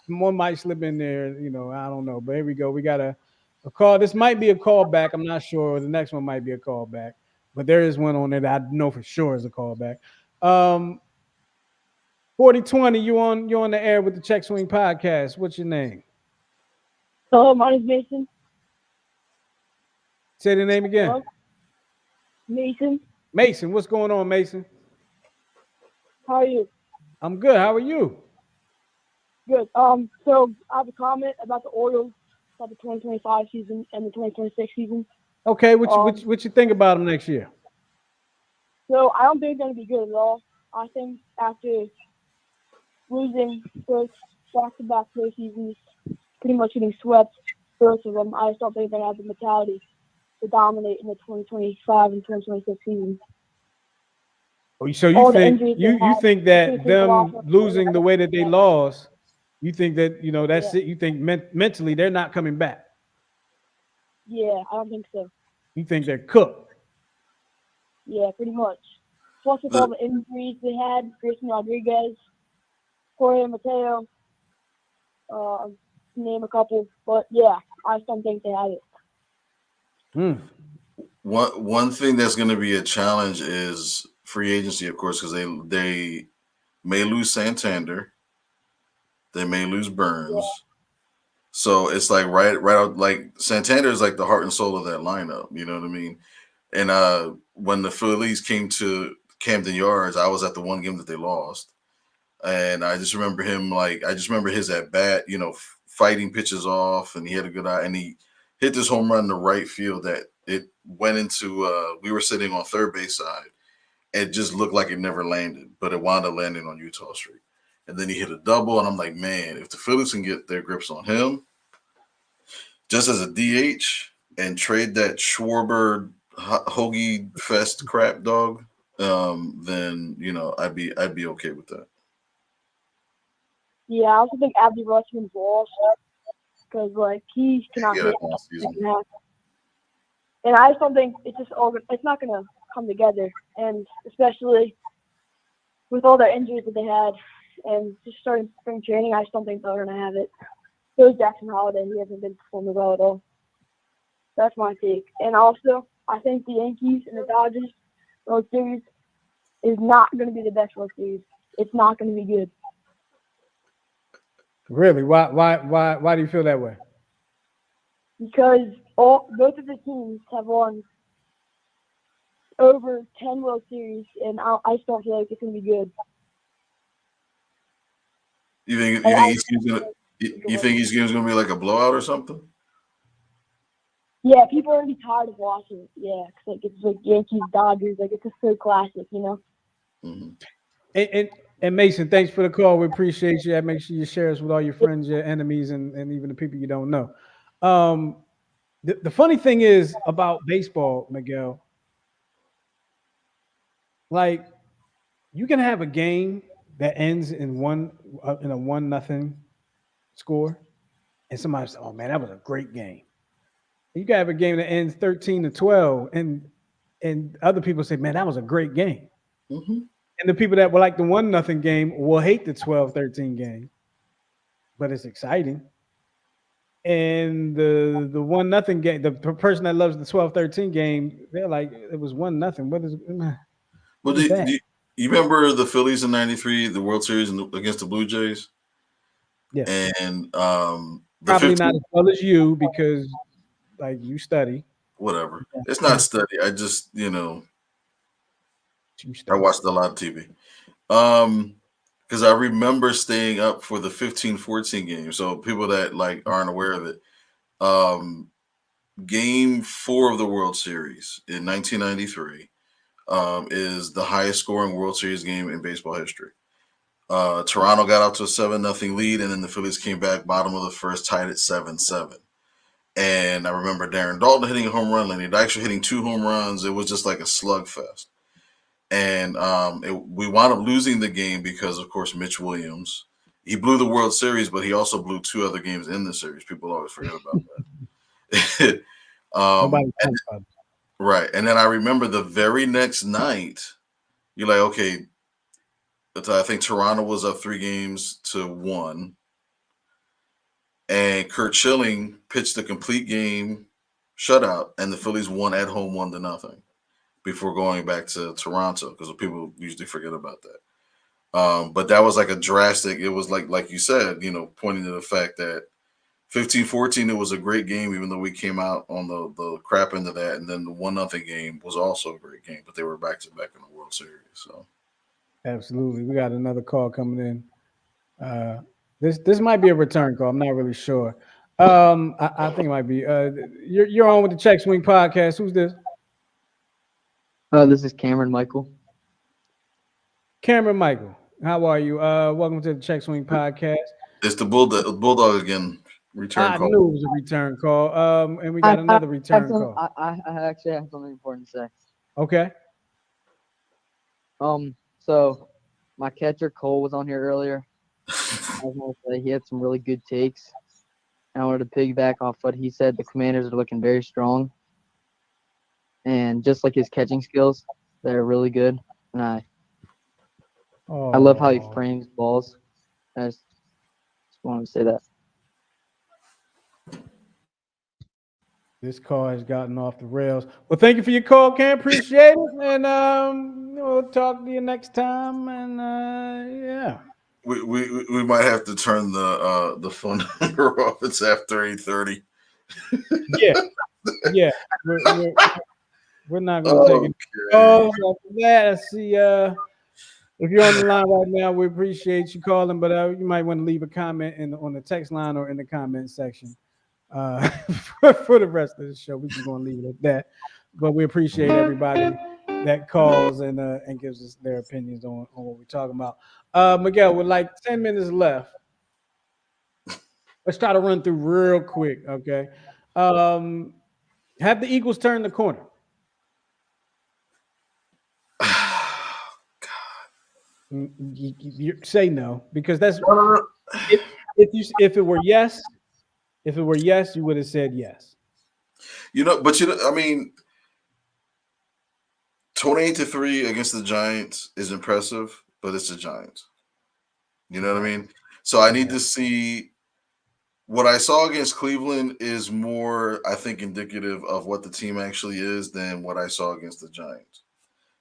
one might slip in there. I don't know. But here we go. We got a call. This might be a call back. I'm not sure. The next one might be a call back, but there is one on there that I know for sure is a call back. 4020, you on the air with the CheckSwing Podcast. What's your name? Hello, my name's Mason. Say the name again. Hello? Mason. Mason, what's going on, Mason? How are you? I'm good. How are you? Good. So I have a comment about the Orioles, about the 2025 season and the 2026 season. Okay, what you think about them next year? So I don't think they're going to be good at all. I think after losing both back-to-back postseasons, pretty much getting swept, both of them, I just don't think they have the mentality to dominate in the 2025 and 2026 season. So All you the think injuries they you have, think it's that gonna take a lot them for them losing the way that they lost, you think that that's Yeah. it? You think mentally they're not coming back? Yeah, I don't think so. You think they're cooked? Yeah, pretty much. Plus with The- all the injuries they had, Grayson Rodriguez, Jorge Mateo, to name a couple. But yeah, I just don't think they have it. one thing that's going to be a challenge is free agency, of course, because they may lose Santander, they may lose Burns. So it's like right out, like Santander is like the heart and soul of that lineup. You know what I mean? And when the Phillies came to Camden Yards, I was at the one game that they lost, and I just remember him I just remember his at bat, fighting pitches off, and he had a good eye, and he hit this home run in the right field that it went into. We were sitting on third base side. It just looked like it never landed, but it wound up landing on Utah Street. And then he hit a double, and I'm like, man, if the Phillies can get their grips on him, just as a DH, and trade that Schwarber Hoagie Fest crap dog, then I'd be okay with that. Yeah, I also think Abdi Rushman's lost because he cannot Yeah, hit last season. second half. And I just don't think it's not gonna come together. And especially with all the injuries that they had and just starting spring training, I just don't think they're gonna have it. So Jackson Holiday, he hasn't been performing well at all. That's my take. And also, I think the Yankees and the Dodgers World Series is not going to be the best World Series. It's not going to be good. Really? Why do you feel that way? Because both of the teams have won over 10 World Series, and I just don't feel like it's going to be good. You think each game's gonna be like a blowout or something? Yeah, people are already tired of watching it. Yeah, 'cause it's like Yankees, Dodgers. It's just so classic, Mm-hmm. And Mason, thanks for the call. We appreciate you. Make sure you share us with all your friends, your enemies, and even the people you don't know. The funny thing is about baseball, Miguel. like you can have a game that ends in a 1-0 score, and somebody says, "Oh man, that was a great game." You can have a game that ends 13-12, and other people say, "Man, that was a great game." Mm-hmm. And the people that were like the 1-0 game will hate the 12-13 game, but it's exciting. And the 1-0 game, the person that loves the 12-13 game, they're like, it was 1-0. Well, What is that? you remember the Phillies in '93, the World Series against the Blue Jays? Yes. And the Probably 15, not as well as you because like you study. whatever. It's not study. I just, I watched a lot of TV. Because I remember staying up for the 15-14 game. So people that like aren't aware of it, Game 4 of the World Series in 1993 is the highest scoring World Series game in baseball history. Toronto got out to a 7-0 lead, and then the Phillies came back bottom of the first, tied at 7-7. And I remember Darren Dalton hitting a home run, Lenny Dykstra hitting 2 home runs. It was just like a slugfest. And we wound up losing the game because, of course, Mitch Williams. He blew the World Series, but he also blew 2 other games in the series. People always forget about that. Nobody and, talks about it. right. And then I remember the very next night, you're like, okay, I think Toronto was up 3-1. And Kurt Schilling pitched a complete game shutout, and the Phillies won at home 1-0 before going back to Toronto, because people usually forget about that. But that was like a drastic. It was like you said, pointing to the fact that 15-14, it was a great game, even though we came out on the crap end of that, and then the 1-0 game was also a great game, but they were back to back in the World Series. So Absolutely. We got another call coming in. This might be a return call. I'm not really sure. I think it might be. You're on with the CheckSwing Podcast. Who's this? This is Cameron Michael. Cameron Michael. How are you? Welcome to the CheckSwing Podcast. it's the Bulldog again. Return I call. knew it was a return call. And we got another return call. I actually have something important to say. Okay. So my catcher Cole was on here earlier. I was gonna say he had some really good takes. And I wanted to piggyback off what he said. The Commanders are looking very strong, and just like his catching skills, they're really good. And I love how he frames balls. I just wanted to say that. This call has gotten off the rails. Well, thank you for your call, Cam. Appreciate it. And we'll talk to you next time. And yeah. We might have to turn the phone number off. It's after 8:30. Yeah. We're not gonna take it. Oh, after that, I see. If you're on the line right now, we appreciate you calling, but you might want to leave a comment on the text line or in the comment section. For the rest of the show, we're just gonna leave it at that. But we appreciate everybody that calls and gives us their opinions on what we're talking about. Miguel, with like 10 minutes left, let's try to run through real quick. Okay, have the Eagles turn the corner? You say no because that's if it were yes. If it were yes, you would have said yes. I mean, 28-3 against the Giants is impressive, but it's the Giants. You know what I mean? So I need to see what I saw against Cleveland is more, I think, indicative of what the team actually is than what I saw against the Giants.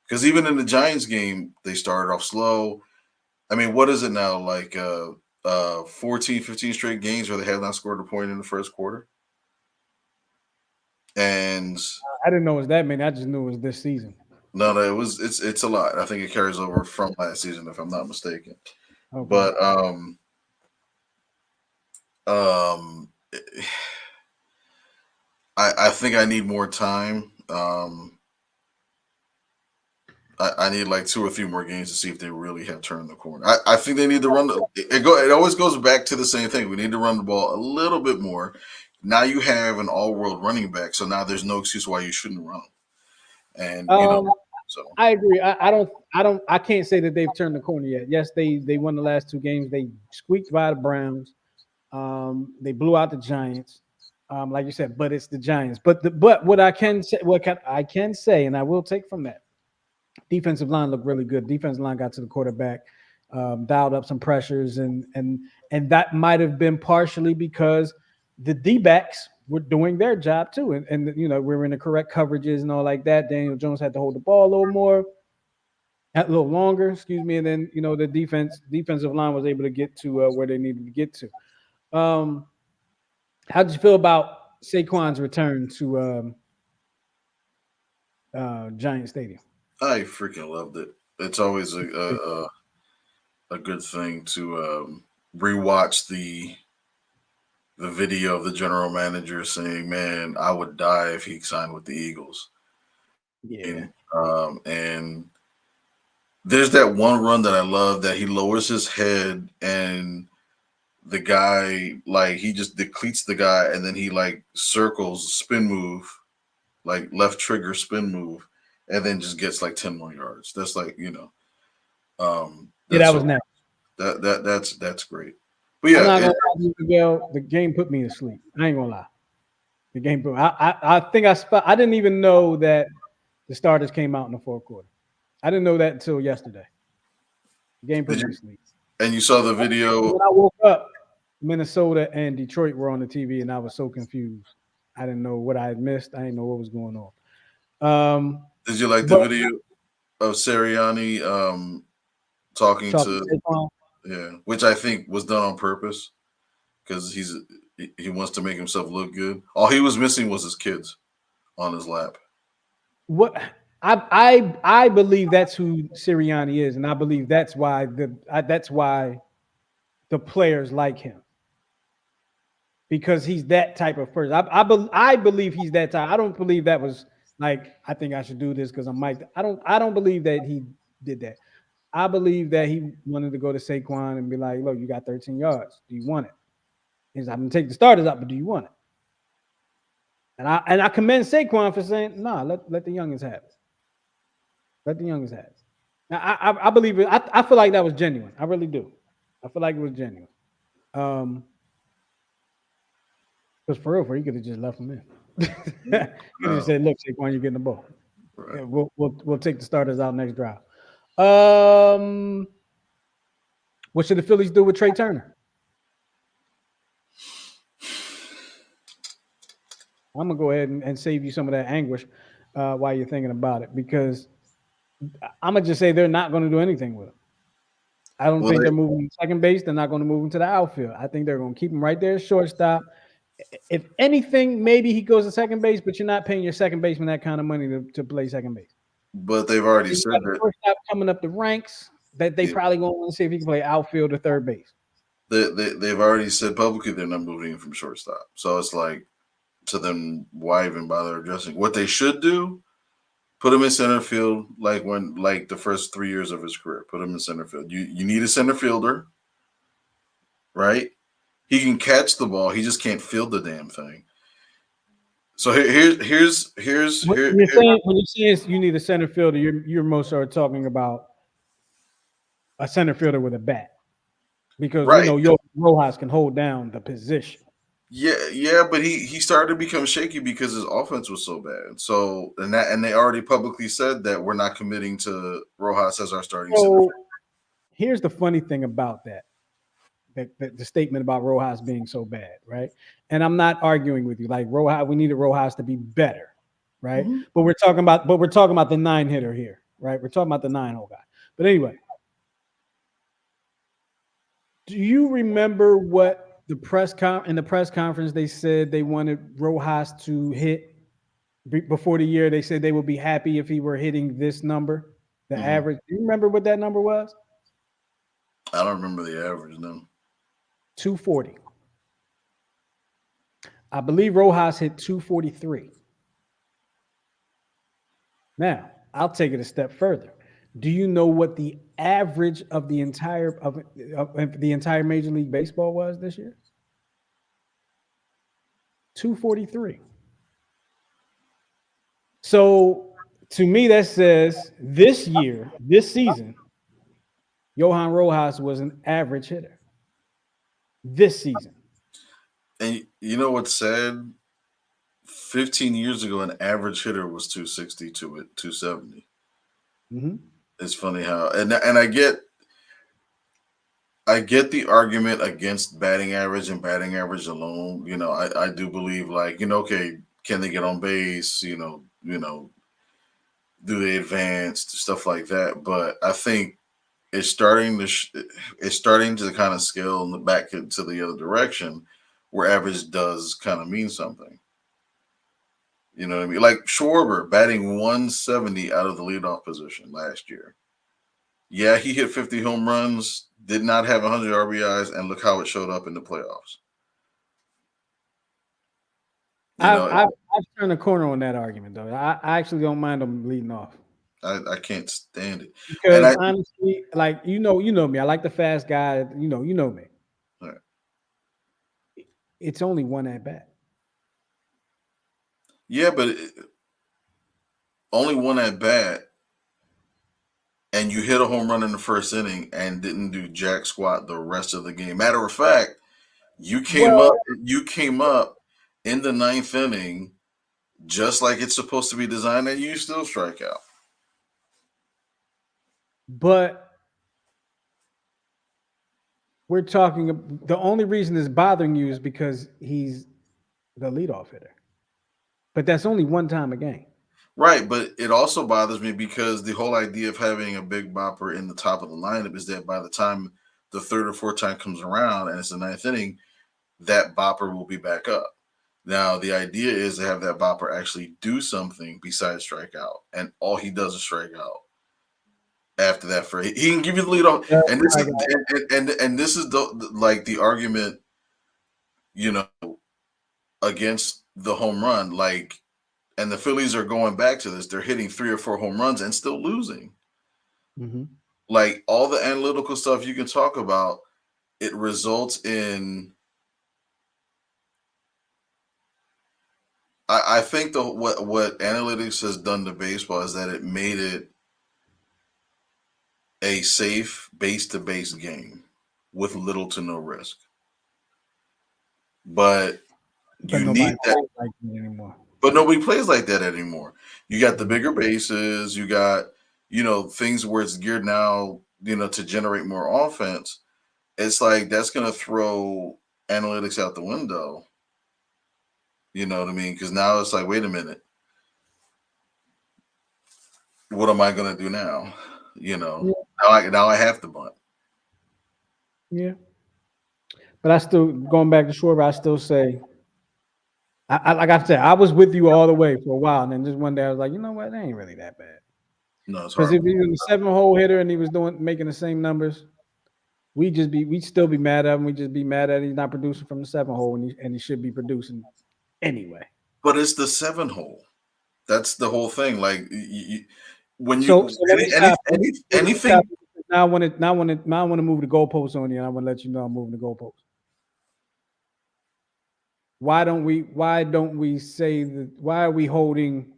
Because even in the Giants game, they started off slow. I mean, what is it now? Like 14, 15 straight games where they have not scored a point in the first quarter. And I didn't know it was that many. I just knew it was this season. No, it's a lot. I think it carries over from last season, if I'm not mistaken. Okay. But I think I need more time. I need like 2 or 3 more games to see if they really have turned the corner. I think they need to run it always goes back to the same thing. We need to run the ball a little bit more. Now you have an all-world running back, so now there's no excuse why you shouldn't run. And So I agree. I can't say that they've turned the corner yet. Yes, they won the last two games. They squeaked by the Browns. They blew out the Giants. Like you said, but it's the Giants. But what I can say, and I will take from that, defensive line looked really good. Defensive line got to the quarterback, dialed up some pressures, and that might have been partially because the D-backs were doing their job too, and we were in the correct coverages and all like that. Daniel Jones had to hold the ball a little more, a little longer, excuse me, and then the defensive line was able to get to where they needed to get to. How did you feel about Saquon's return to Giant Stadium? I freaking loved it. It's always a good thing to rewatch the video of the general manager saying, "Man, I would die if he signed with the Eagles." Yeah. And there's that one run that I love that he lowers his head and the guy he just depletes the guy and then he circles spin move, left trigger spin move, and then just gets 10 more yards. That's Yeah, that was nice. That's great. But yeah, I'm not gonna lie to you, Miguel, the game put me to sleep. I ain't gonna lie. The game put I think I didn't even know that the starters came out in the fourth quarter. I didn't know that until yesterday. The game put me to sleep. And you saw the video. When I woke up, Minnesota and Detroit were on the TV, and I was so confused. I didn't know what I had missed. I didn't know what was going on. Did you like the video of Sirianni talking to Saquon? Yeah, which I think was done on purpose because he wants to make himself look good. All he was missing was his kids on his lap. What I believe that's who Sirianni is, and I believe that's why the players like him, because he's that type of person. I believe he's that type. I don't believe that was I think I should do this because I'm Mike. I don't believe that he did that. I believe that he wanted to go to Saquon and be like, "Look, you got 13 yards. Do you want it?" He's, "I'm gonna take the starters out, but do you want it?" And I commend Saquon for saying, "Nah, let the youngins have it. Let the youngins have it." Now, I believe it. I feel like that was genuine. I really do. I feel like it was genuine. Because for real, he could have just left him in. He could have said, "Look, Saquon, you're getting the ball. Right. Yeah, we'll take the starters out next drive." What should the Phillies do with Trey Turner? I'm gonna go ahead and save you some of that anguish while you're thinking about it, because I'm gonna just say they're not going to do anything with him. I don't think they're moving to second base. They're not going to move him to the outfield. I think they're going to keep him right there at shortstop. If anything, maybe he goes to second base, but you're not paying your second baseman that kind of money to play second base. But they've already said that shortstop coming up the ranks, that they probably going to want to see if he can play outfield or third base. They've already said publicly they're not moving him from shortstop. So it's to them, why even bother addressing? What they should do, put him in center field the first 3 years of his career. Put him in center field. You need a center fielder, right? He can catch the ball. He just can't field the damn thing. So when you're saying you need a center fielder, you're most are talking about a center fielder with a bat, because Rojas can hold down the position. Yeah, but he started to become shaky because his offense was so bad. So and they already publicly said that we're not committing to Rojas as our starting center fielder. Here's the funny thing about that. The statement about Rojas being so bad, right? And I'm not arguing with you. We needed Rojas to be better, right? Mm-hmm. But we're talking about the 9-hitter here, right? We're talking about the 9-hole guy. But anyway, do you remember what in the press conference they said they wanted Rojas to hit before the year? They said they would be happy if he were hitting this number, the average. Do you remember what that number was? I don't remember the average, no. 240. I believe Rojas hit 243. Now, I'll take it a step further. Do you know what the average of the entire Major League Baseball was this year? 243. So To me, that says this year, this season, Johan Rojas was an average hitter. This season. And you know what's sad? 15 years ago, an average hitter was 260 to it, 270. Mm-hmm. It's funny how, and I get the argument against batting average and batting average alone. I do believe, like, okay, can they get on base? Do they advance, stuff like that? But I think it's starting to kind of scale in the back to the other direction, where average does kind of mean something. You know what I mean? Like Schwarber batting 170 out of the leadoff position last year. Yeah, he hit 50 home runs, did not have 100 RBIs, and look how it showed up in the playoffs. I've turned a corner on that argument, though. I actually don't mind them leading off. I can't stand it. Because honestly, like you know me. I like the fast guy. You know me. Right. It's only one at bat. Yeah, but only one at bat, and you hit a home run in the first inning and didn't do jack squat the rest of the game. Matter of fact, you came up in the ninth inning just like it's supposed to be designed, and you still strike out. But we're talking. The only reason it's bothering you is because he's the leadoff hitter. But that's only one time a game. Right, but it also bothers me because the whole idea of having a big bopper in the top of the lineup is that by the time the third or fourth time comes around and it's the ninth inning, that bopper will be back up. Now, the idea is to have that bopper actually do something besides strike out, and all he does is strike out. After that, he can give you the lead off, and this is the argument, against the home run, like. And the Phillies are going back to this. They're hitting 3 or 4 home runs and still losing. Mm-hmm. Like all the analytical stuff you can talk about, it results in. I think what analytics has done to baseball is that it made it a safe base-to-base game with little to no risk. But you need that like anymore. But nobody plays like that anymore. You got the bigger bases. You got, things where it's geared now, to generate more offense. It's like that's going to throw analytics out the window. You know what I mean? Because now it's like, wait a minute. What am I going to do now? Now I have to bunt. Yeah. But I still, going back to Schwarber, I still say, like I said, I was with you all the way for a while, and then just one day I was like, you know what, that ain't really that bad. No, it's because if he was a 7-hole hitter and he was making the same numbers, we'd still be mad at him. We'd just be mad at he's not producing from the 7-hole, and he should be producing anyway. But it's the 7-hole. That's the whole thing. Like when you so anything. Now I want to move the goalposts on you, and I want to let you know I'm moving the goalposts. Why don't we say that? Why are we holding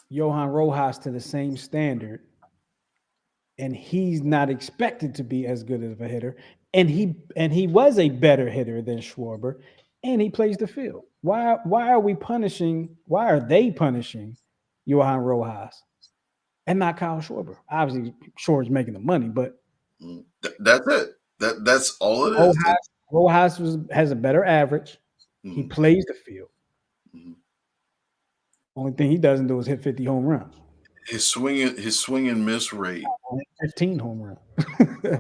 Johan Rojas to the same standard, and he's not expected to be as good of a hitter, and he was a better hitter than Schwarber, and he plays the field? Why are they punishing Johan Rojas and not Kyle Schwarber? Obviously, Schwarber's making the money, but that's it. That's all it is. Rojas has a better average. Mm-hmm. He plays the field. Mm-hmm. Only thing he doesn't do is hit 50 home runs. His swing and miss rate. 15 home runs.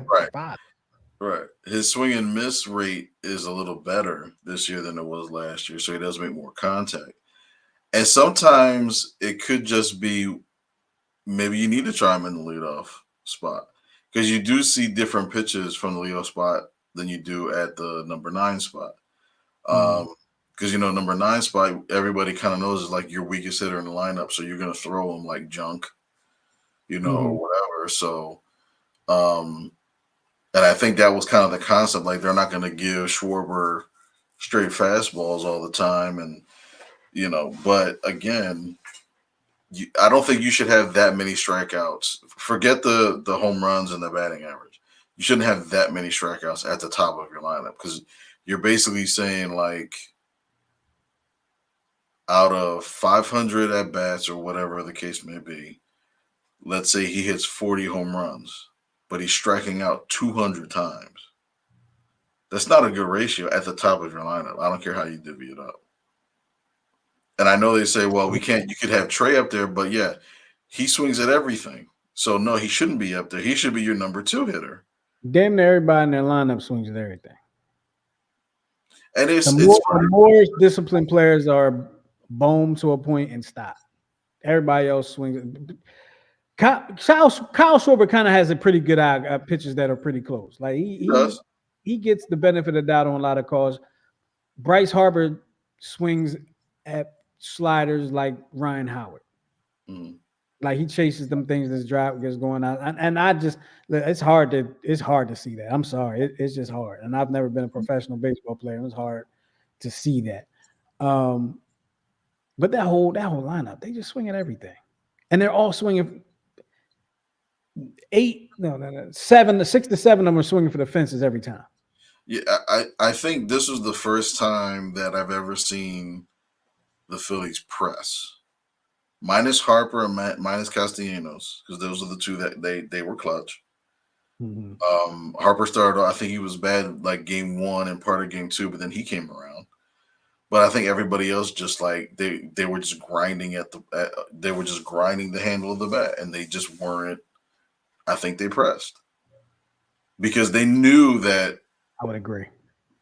Right. 5. Right. His swing and miss rate is a little better this year than it was last year, so he does make more contact. And sometimes it could just be maybe you need to try him in the leadoff spot, because you do see different pitches from the leadoff spot than you do at the number 9 spot. Because, number 9 spot, everybody kind of knows is like your weakest hitter in the lineup. So you're going to throw him like junk, or whatever. So, and I think that was kind of the concept. Like they're not going to give Schwarber straight fastballs all the time. And, but again, I don't think you should have that many strikeouts. Forget the home runs and the batting average. You shouldn't have that many strikeouts at the top of your lineup because you're basically saying like out of 500 at bats or whatever the case may be, let's say he hits 40 home runs, but he's striking out 200 times. That's not a good ratio at the top of your lineup. I don't care how you divvy it up. And I know they say, well, we can't, you could have Trey up there, but yeah, he swings at everything. So no, he shouldn't be up there. He should be your number 2 hitter. Damn near everybody in their lineup swings at everything. And the more disciplined players are boom to a point and stop. Everybody else swings. Kyle Schwarber kind of has a pretty good eye at pitches that are pretty close. Like he gets the benefit of the doubt on a lot of calls. Bryce Harper swings at sliders like Ryan Howard. Mm-hmm. Like he chases them things this drive gets going on. And I just it's hard to see that. I'm sorry. It's just hard. And I've never been a professional baseball player. It was hard to see that. But that whole lineup, they just swing at everything. And they're all swinging 6 to 7 of them are swinging for the fences every time. Yeah, I think this was the first time that I've ever seen the Phillies press. Minus Harper and minus Castellanos, because those are the two that they were clutch. Mm-hmm. Harper started off, I think he was bad like game 1 and part of game 2, but then he came around. But I think everybody else just like they were just grinding they were just grinding the handle of the bat, and they just weren't. I think they pressed because they knew that. I would agree.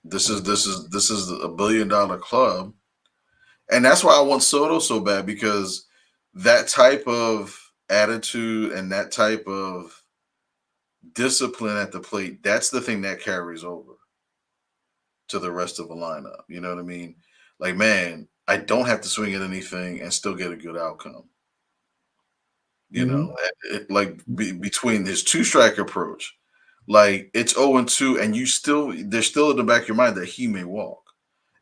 This is a $1 billion club, and that's why I want Soto so bad, because that type of attitude and that type of discipline at the plate, that's the thing that carries over to the rest of the lineup. You know what I mean? Like, man, I don't have to swing at anything and still get a good outcome. You know, between his 2-strike approach, like it's 0-2, and there's still in the back of your mind that he may walk.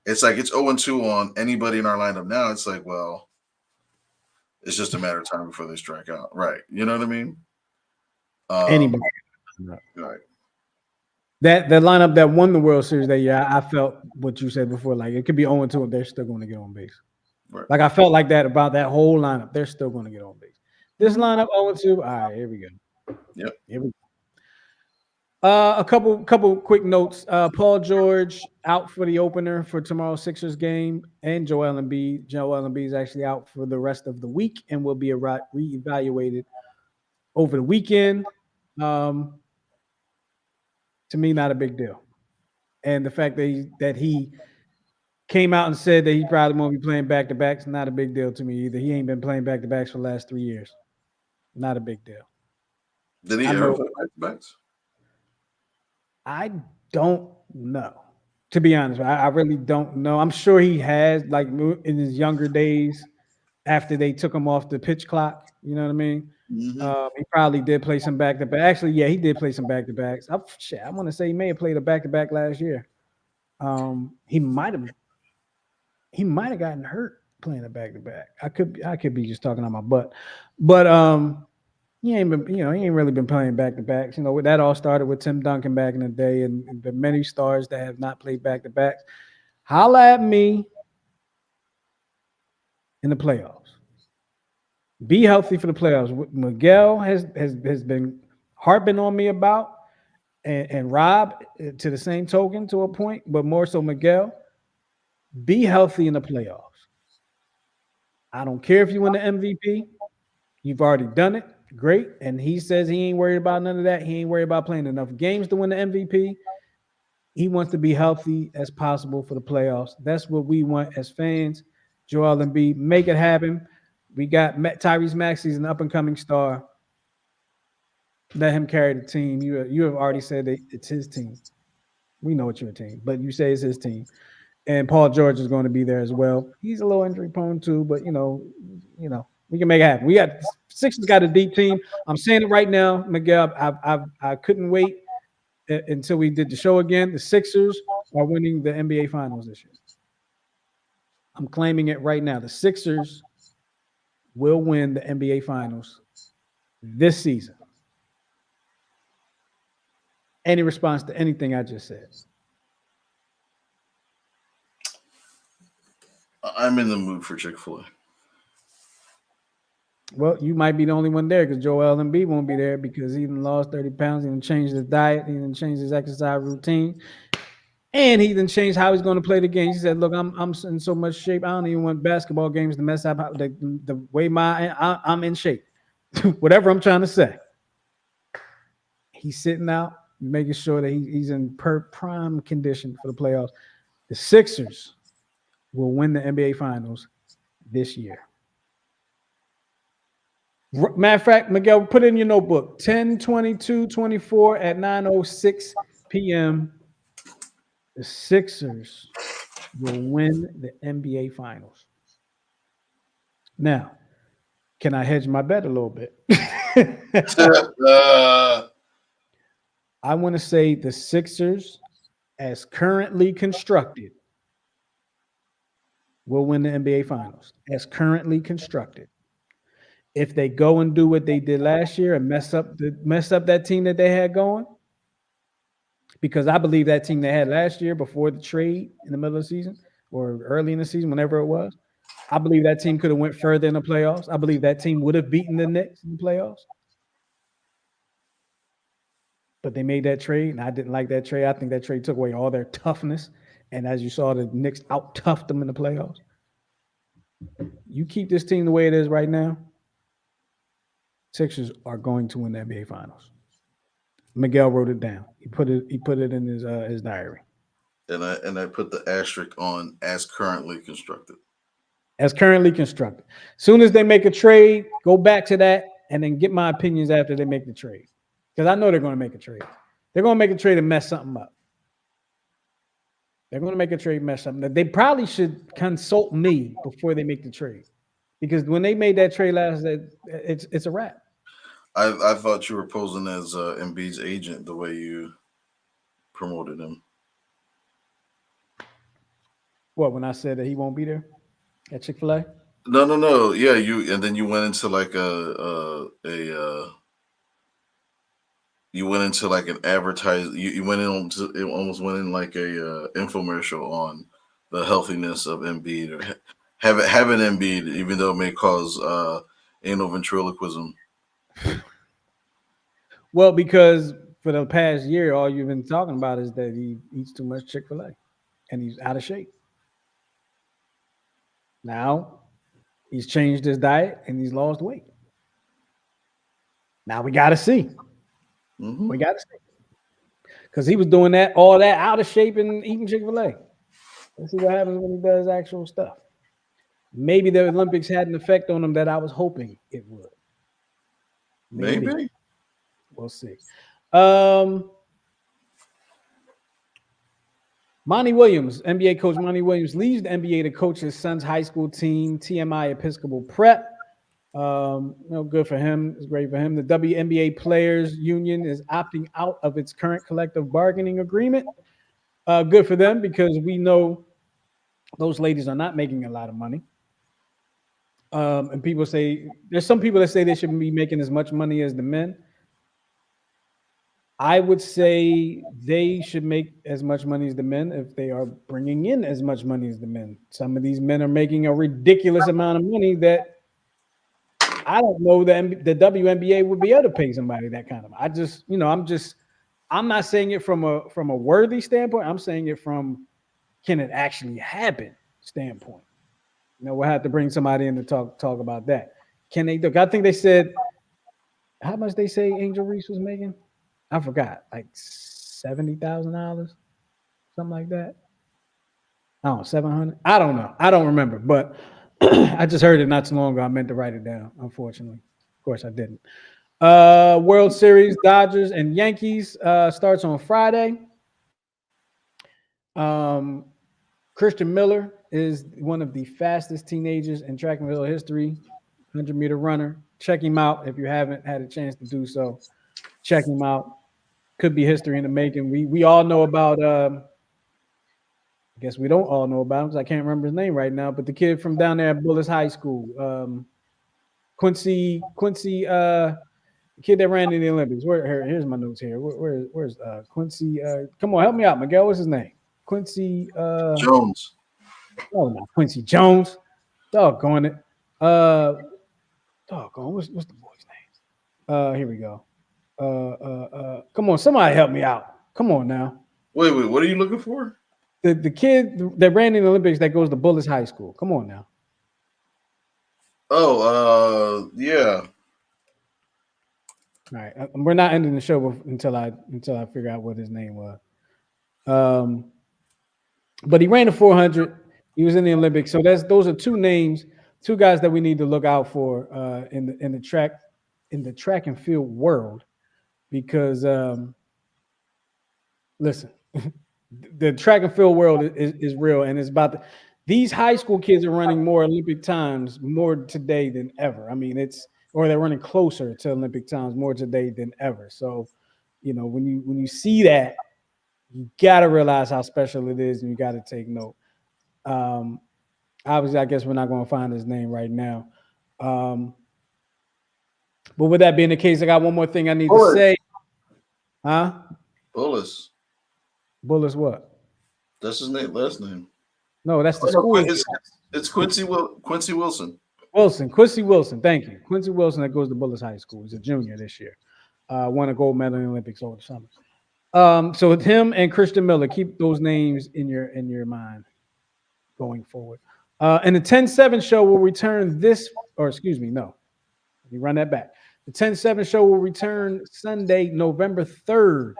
It's like it's 0-2 on anybody in our lineup now. It's like, well, it's just a matter of time before they strike out. Right. You know what I mean? Anybody. Right. That lineup that won the World Series that year, I felt what you said before. Like it could be 0-2 and they're still going to get on base. Right. Like I felt like that about that whole lineup. They're still going to get on base. This lineup 0-2. All right, here we go. Yep. Here we go. A couple quick notes. Paul George out for the opener for tomorrow's Sixers game, and Joel Embiid. Joel Embiid is actually out for the rest of the week and will be reevaluated over the weekend. To me, not a big deal. And the fact that he came out and said that he probably won't be playing back-to-backs, not a big deal to me either. He ain't been playing back-to-backs for the last 3 years. Not a big deal. Did he ever play back-to-backs? I don't know. To be honest, I really don't know. I'm sure he has, like in his younger days, after they took him off the pitch clock. You know what I mean? Mm-hmm. He probably did play some back-to-back. Actually, yeah, he did play some back-to-backs. I want to say he may have played a back-to-back last year. He might have gotten hurt playing a back-to-back. I could be just talking on my butt, but he ain't really been playing back-to-backs. You know, that all started with Tim Duncan back in the day, and the many stars that have not played back-to-backs. Holla at me in the playoffs. Be healthy for the playoffs. What Miguel has been harping on me about, and Rob to the same token to a point, but more so Miguel. Be healthy in the playoffs. I don't care if you win the MVP. You've already done it. Great. And he says he ain't worried about none of that. He ain't worried about playing enough games to win the MVP. He wants to be healthy as possible for the playoffs. That's what we want as fans. Joel Embiid, make it happen. We got Tyrese Maxey's an up-and-coming star. Let him carry the team. You have already said that it's his team. We know it's your team, but you say it's his team. And Paul George is going to be there as well. He's a little injury prone too, but you know, we can make it happen. Sixers got a deep team. I'm saying it right now, Miguel. I couldn't wait until we did the show again. The Sixers are winning the NBA Finals this year. I'm claiming it right now. The Sixers will win the NBA Finals this season? Any response to anything I just said? I'm in the mood for Chick-fil-A. Well, you might be the only one there because Joel Embiid won't be there because he done lost 30 pounds. He done changed his diet. He done changed his exercise routine. And he done changed how he's going to play the game. He said, look, I'm in so much shape. I don't even want basketball games to mess up the way I'm in shape. Whatever I'm trying to say. He's sitting out, making sure that he's in prime condition for the playoffs. The Sixers will win the NBA Finals this year. Matter of fact, Miguel, put it in your notebook. 10/22/24 at 9:06 p.m. The Sixers will win the NBA Finals. Now, can I hedge my bet a little bit? I want to say the Sixers, as currently constructed, will win the NBA Finals. As currently constructed. If they go and do what they did last year and mess up that team that they had going, because I believe that team they had last year before the trade in the middle of the season or early in the season, whenever it was, I believe that team could have went further in the playoffs. I believe that team would have beaten the Knicks in the playoffs. But they made that trade, and I didn't like that trade. I think that trade took away all their toughness. And as you saw, the Knicks out-toughed them in the playoffs. You keep this team the way it is right now, Sixers are going to win the NBA Finals. Miguel wrote it down. He put it in his diary. And I put the asterisk on as currently constructed. As currently constructed. Soon as they make a trade, go back to that and then get my opinions after they make the trade. Because I know they're going to make a trade. They're going to make a trade and mess something up. They're going to make a trade, mess something up. They probably should consult me before they make the trade. Because when they made that trade last, it's a wrap. I thought you were posing as Embiid's agent the way you promoted him. What, when I said that he won't be there at Chick-fil-A? No. Yeah, and then you went into like you went into like an advertise. You went in it almost went in like a infomercial on the healthiness of Embiid or having Embiid, even though it may cause anal ventriloquism. Well, because for the past year, all you've been talking about is that he eats too much Chick-fil-A and he's out of shape. Now he's changed his diet and he's lost weight. Now we got to see. Mm-hmm. We got to see. Because he was doing all that out of shape and eating Chick-fil-A. Let's see what happens when he does actual stuff. Maybe the Olympics had an effect on him that I was hoping it would. Maybe. We'll see. Monty Williams, NBA coach Monty Williams, leaves the NBA to coach his son's high school team, TMI Episcopal Prep. Good for him. It's great for him. The WNBA Players Union is opting out of its current collective bargaining agreement. Good for them because we know those ladies are not making a lot of money. And people say there's some people that say they shouldn't be making as much money as the men. I would say they should make as much money as the men if they are bringing in as much money as the men. Some of these men are making a ridiculous amount of money that I don't know that the WNBA would be able to pay somebody that kind of. I'm not saying it from a worthy standpoint. I'm saying it from can it actually happen standpoint. We'll have to bring somebody in to talk about that. Can they do? I think they said how much they say Angel Reese was making. I forgot, like $70,000, something like that. I don't know, 700. I don't know. I don't remember, but I just heard it not too long ago. I meant to write it down. Unfortunately, of course, I didn't. World Series, Dodgers and Yankees starts on Friday. Christian Miller is one of the fastest teenagers in track and field history, 100-meter runner. Check him out if you haven't had a chance to do so. Check him out. Could be history in the making. We all know about. I guess we don't all know about him because I can't remember his name right now. But the kid from down there at Bullis High School, Quincy, kid that ran in the Olympics. Here's my notes here. Where's Quincy? Come on, help me out, Miguel. What's his name? Quincy Jones. Oh, not Quincy Jones. Doggone it. Doggone. What's the boy's name? Here we go. Come on, somebody help me out. Come on now. Wait. What are you looking for? The kid that ran in the Olympics that goes to Bullis High School. Come on now. Oh, yeah. All right, we're not ending the show until I figure out what his name was. But he ran the 400. He was in the Olympics. So those are two names, two guys that we need to look out for in the track and field world, because listen, the track and field world is real, and it's about these high school kids are running more Olympic times more today than ever. I mean, they're running closer to Olympic times more today than ever. So, when you see that, you got to realize how special it is, and you got to take note. Obviously, I guess we're not going to find his name right now. But with that being the case, I got one more thing I need to say. Huh? Bullis what? That's his last name. No, that's the school. It's Quincy Wilson. Quincy Wilson. Thank you. Quincy Wilson that goes to Bullis High School. He's a junior this year. Won a gold medal in the Olympics over the summer. So with him and Christian Miller, keep those names in your mind going forward. And the 10-7 show will return let me run that back. The 10-7 show will return Sunday, November 3rd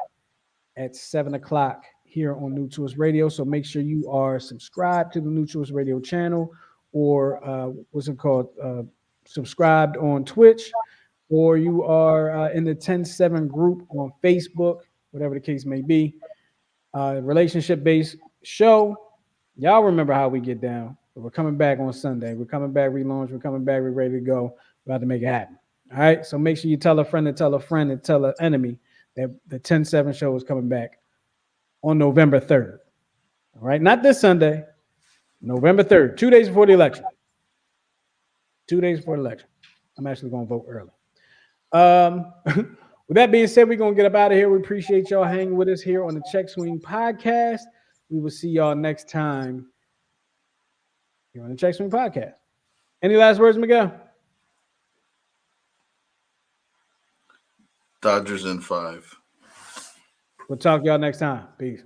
at 7 o'clock here on New to Us Radio. So make sure you are subscribed to the New to Us Radio channel, or subscribed on Twitch, or you are in the 10-7 group on Facebook, whatever the case may be. Relationship-based show. Y'all remember how we get down. But we're coming back on Sunday. We're coming back relaunched. We're coming back. We're ready to go. We're about to make it happen. All right? So make sure you tell a friend and tell a friend and tell an enemy that the 10-7 show is coming back on November 3rd. All right? Not this Sunday. November 3rd. 2 days before the election. 2 days before the election. I'm actually going to vote early. With that being said, we're going to get up out of here. We appreciate y'all hanging with us here on the CheckSwing Podcast. We will see y'all next time here on the CheckSwing Podcast. Any last words, Miguel? Dodgers in 5. We'll talk to y'all next time. Peace.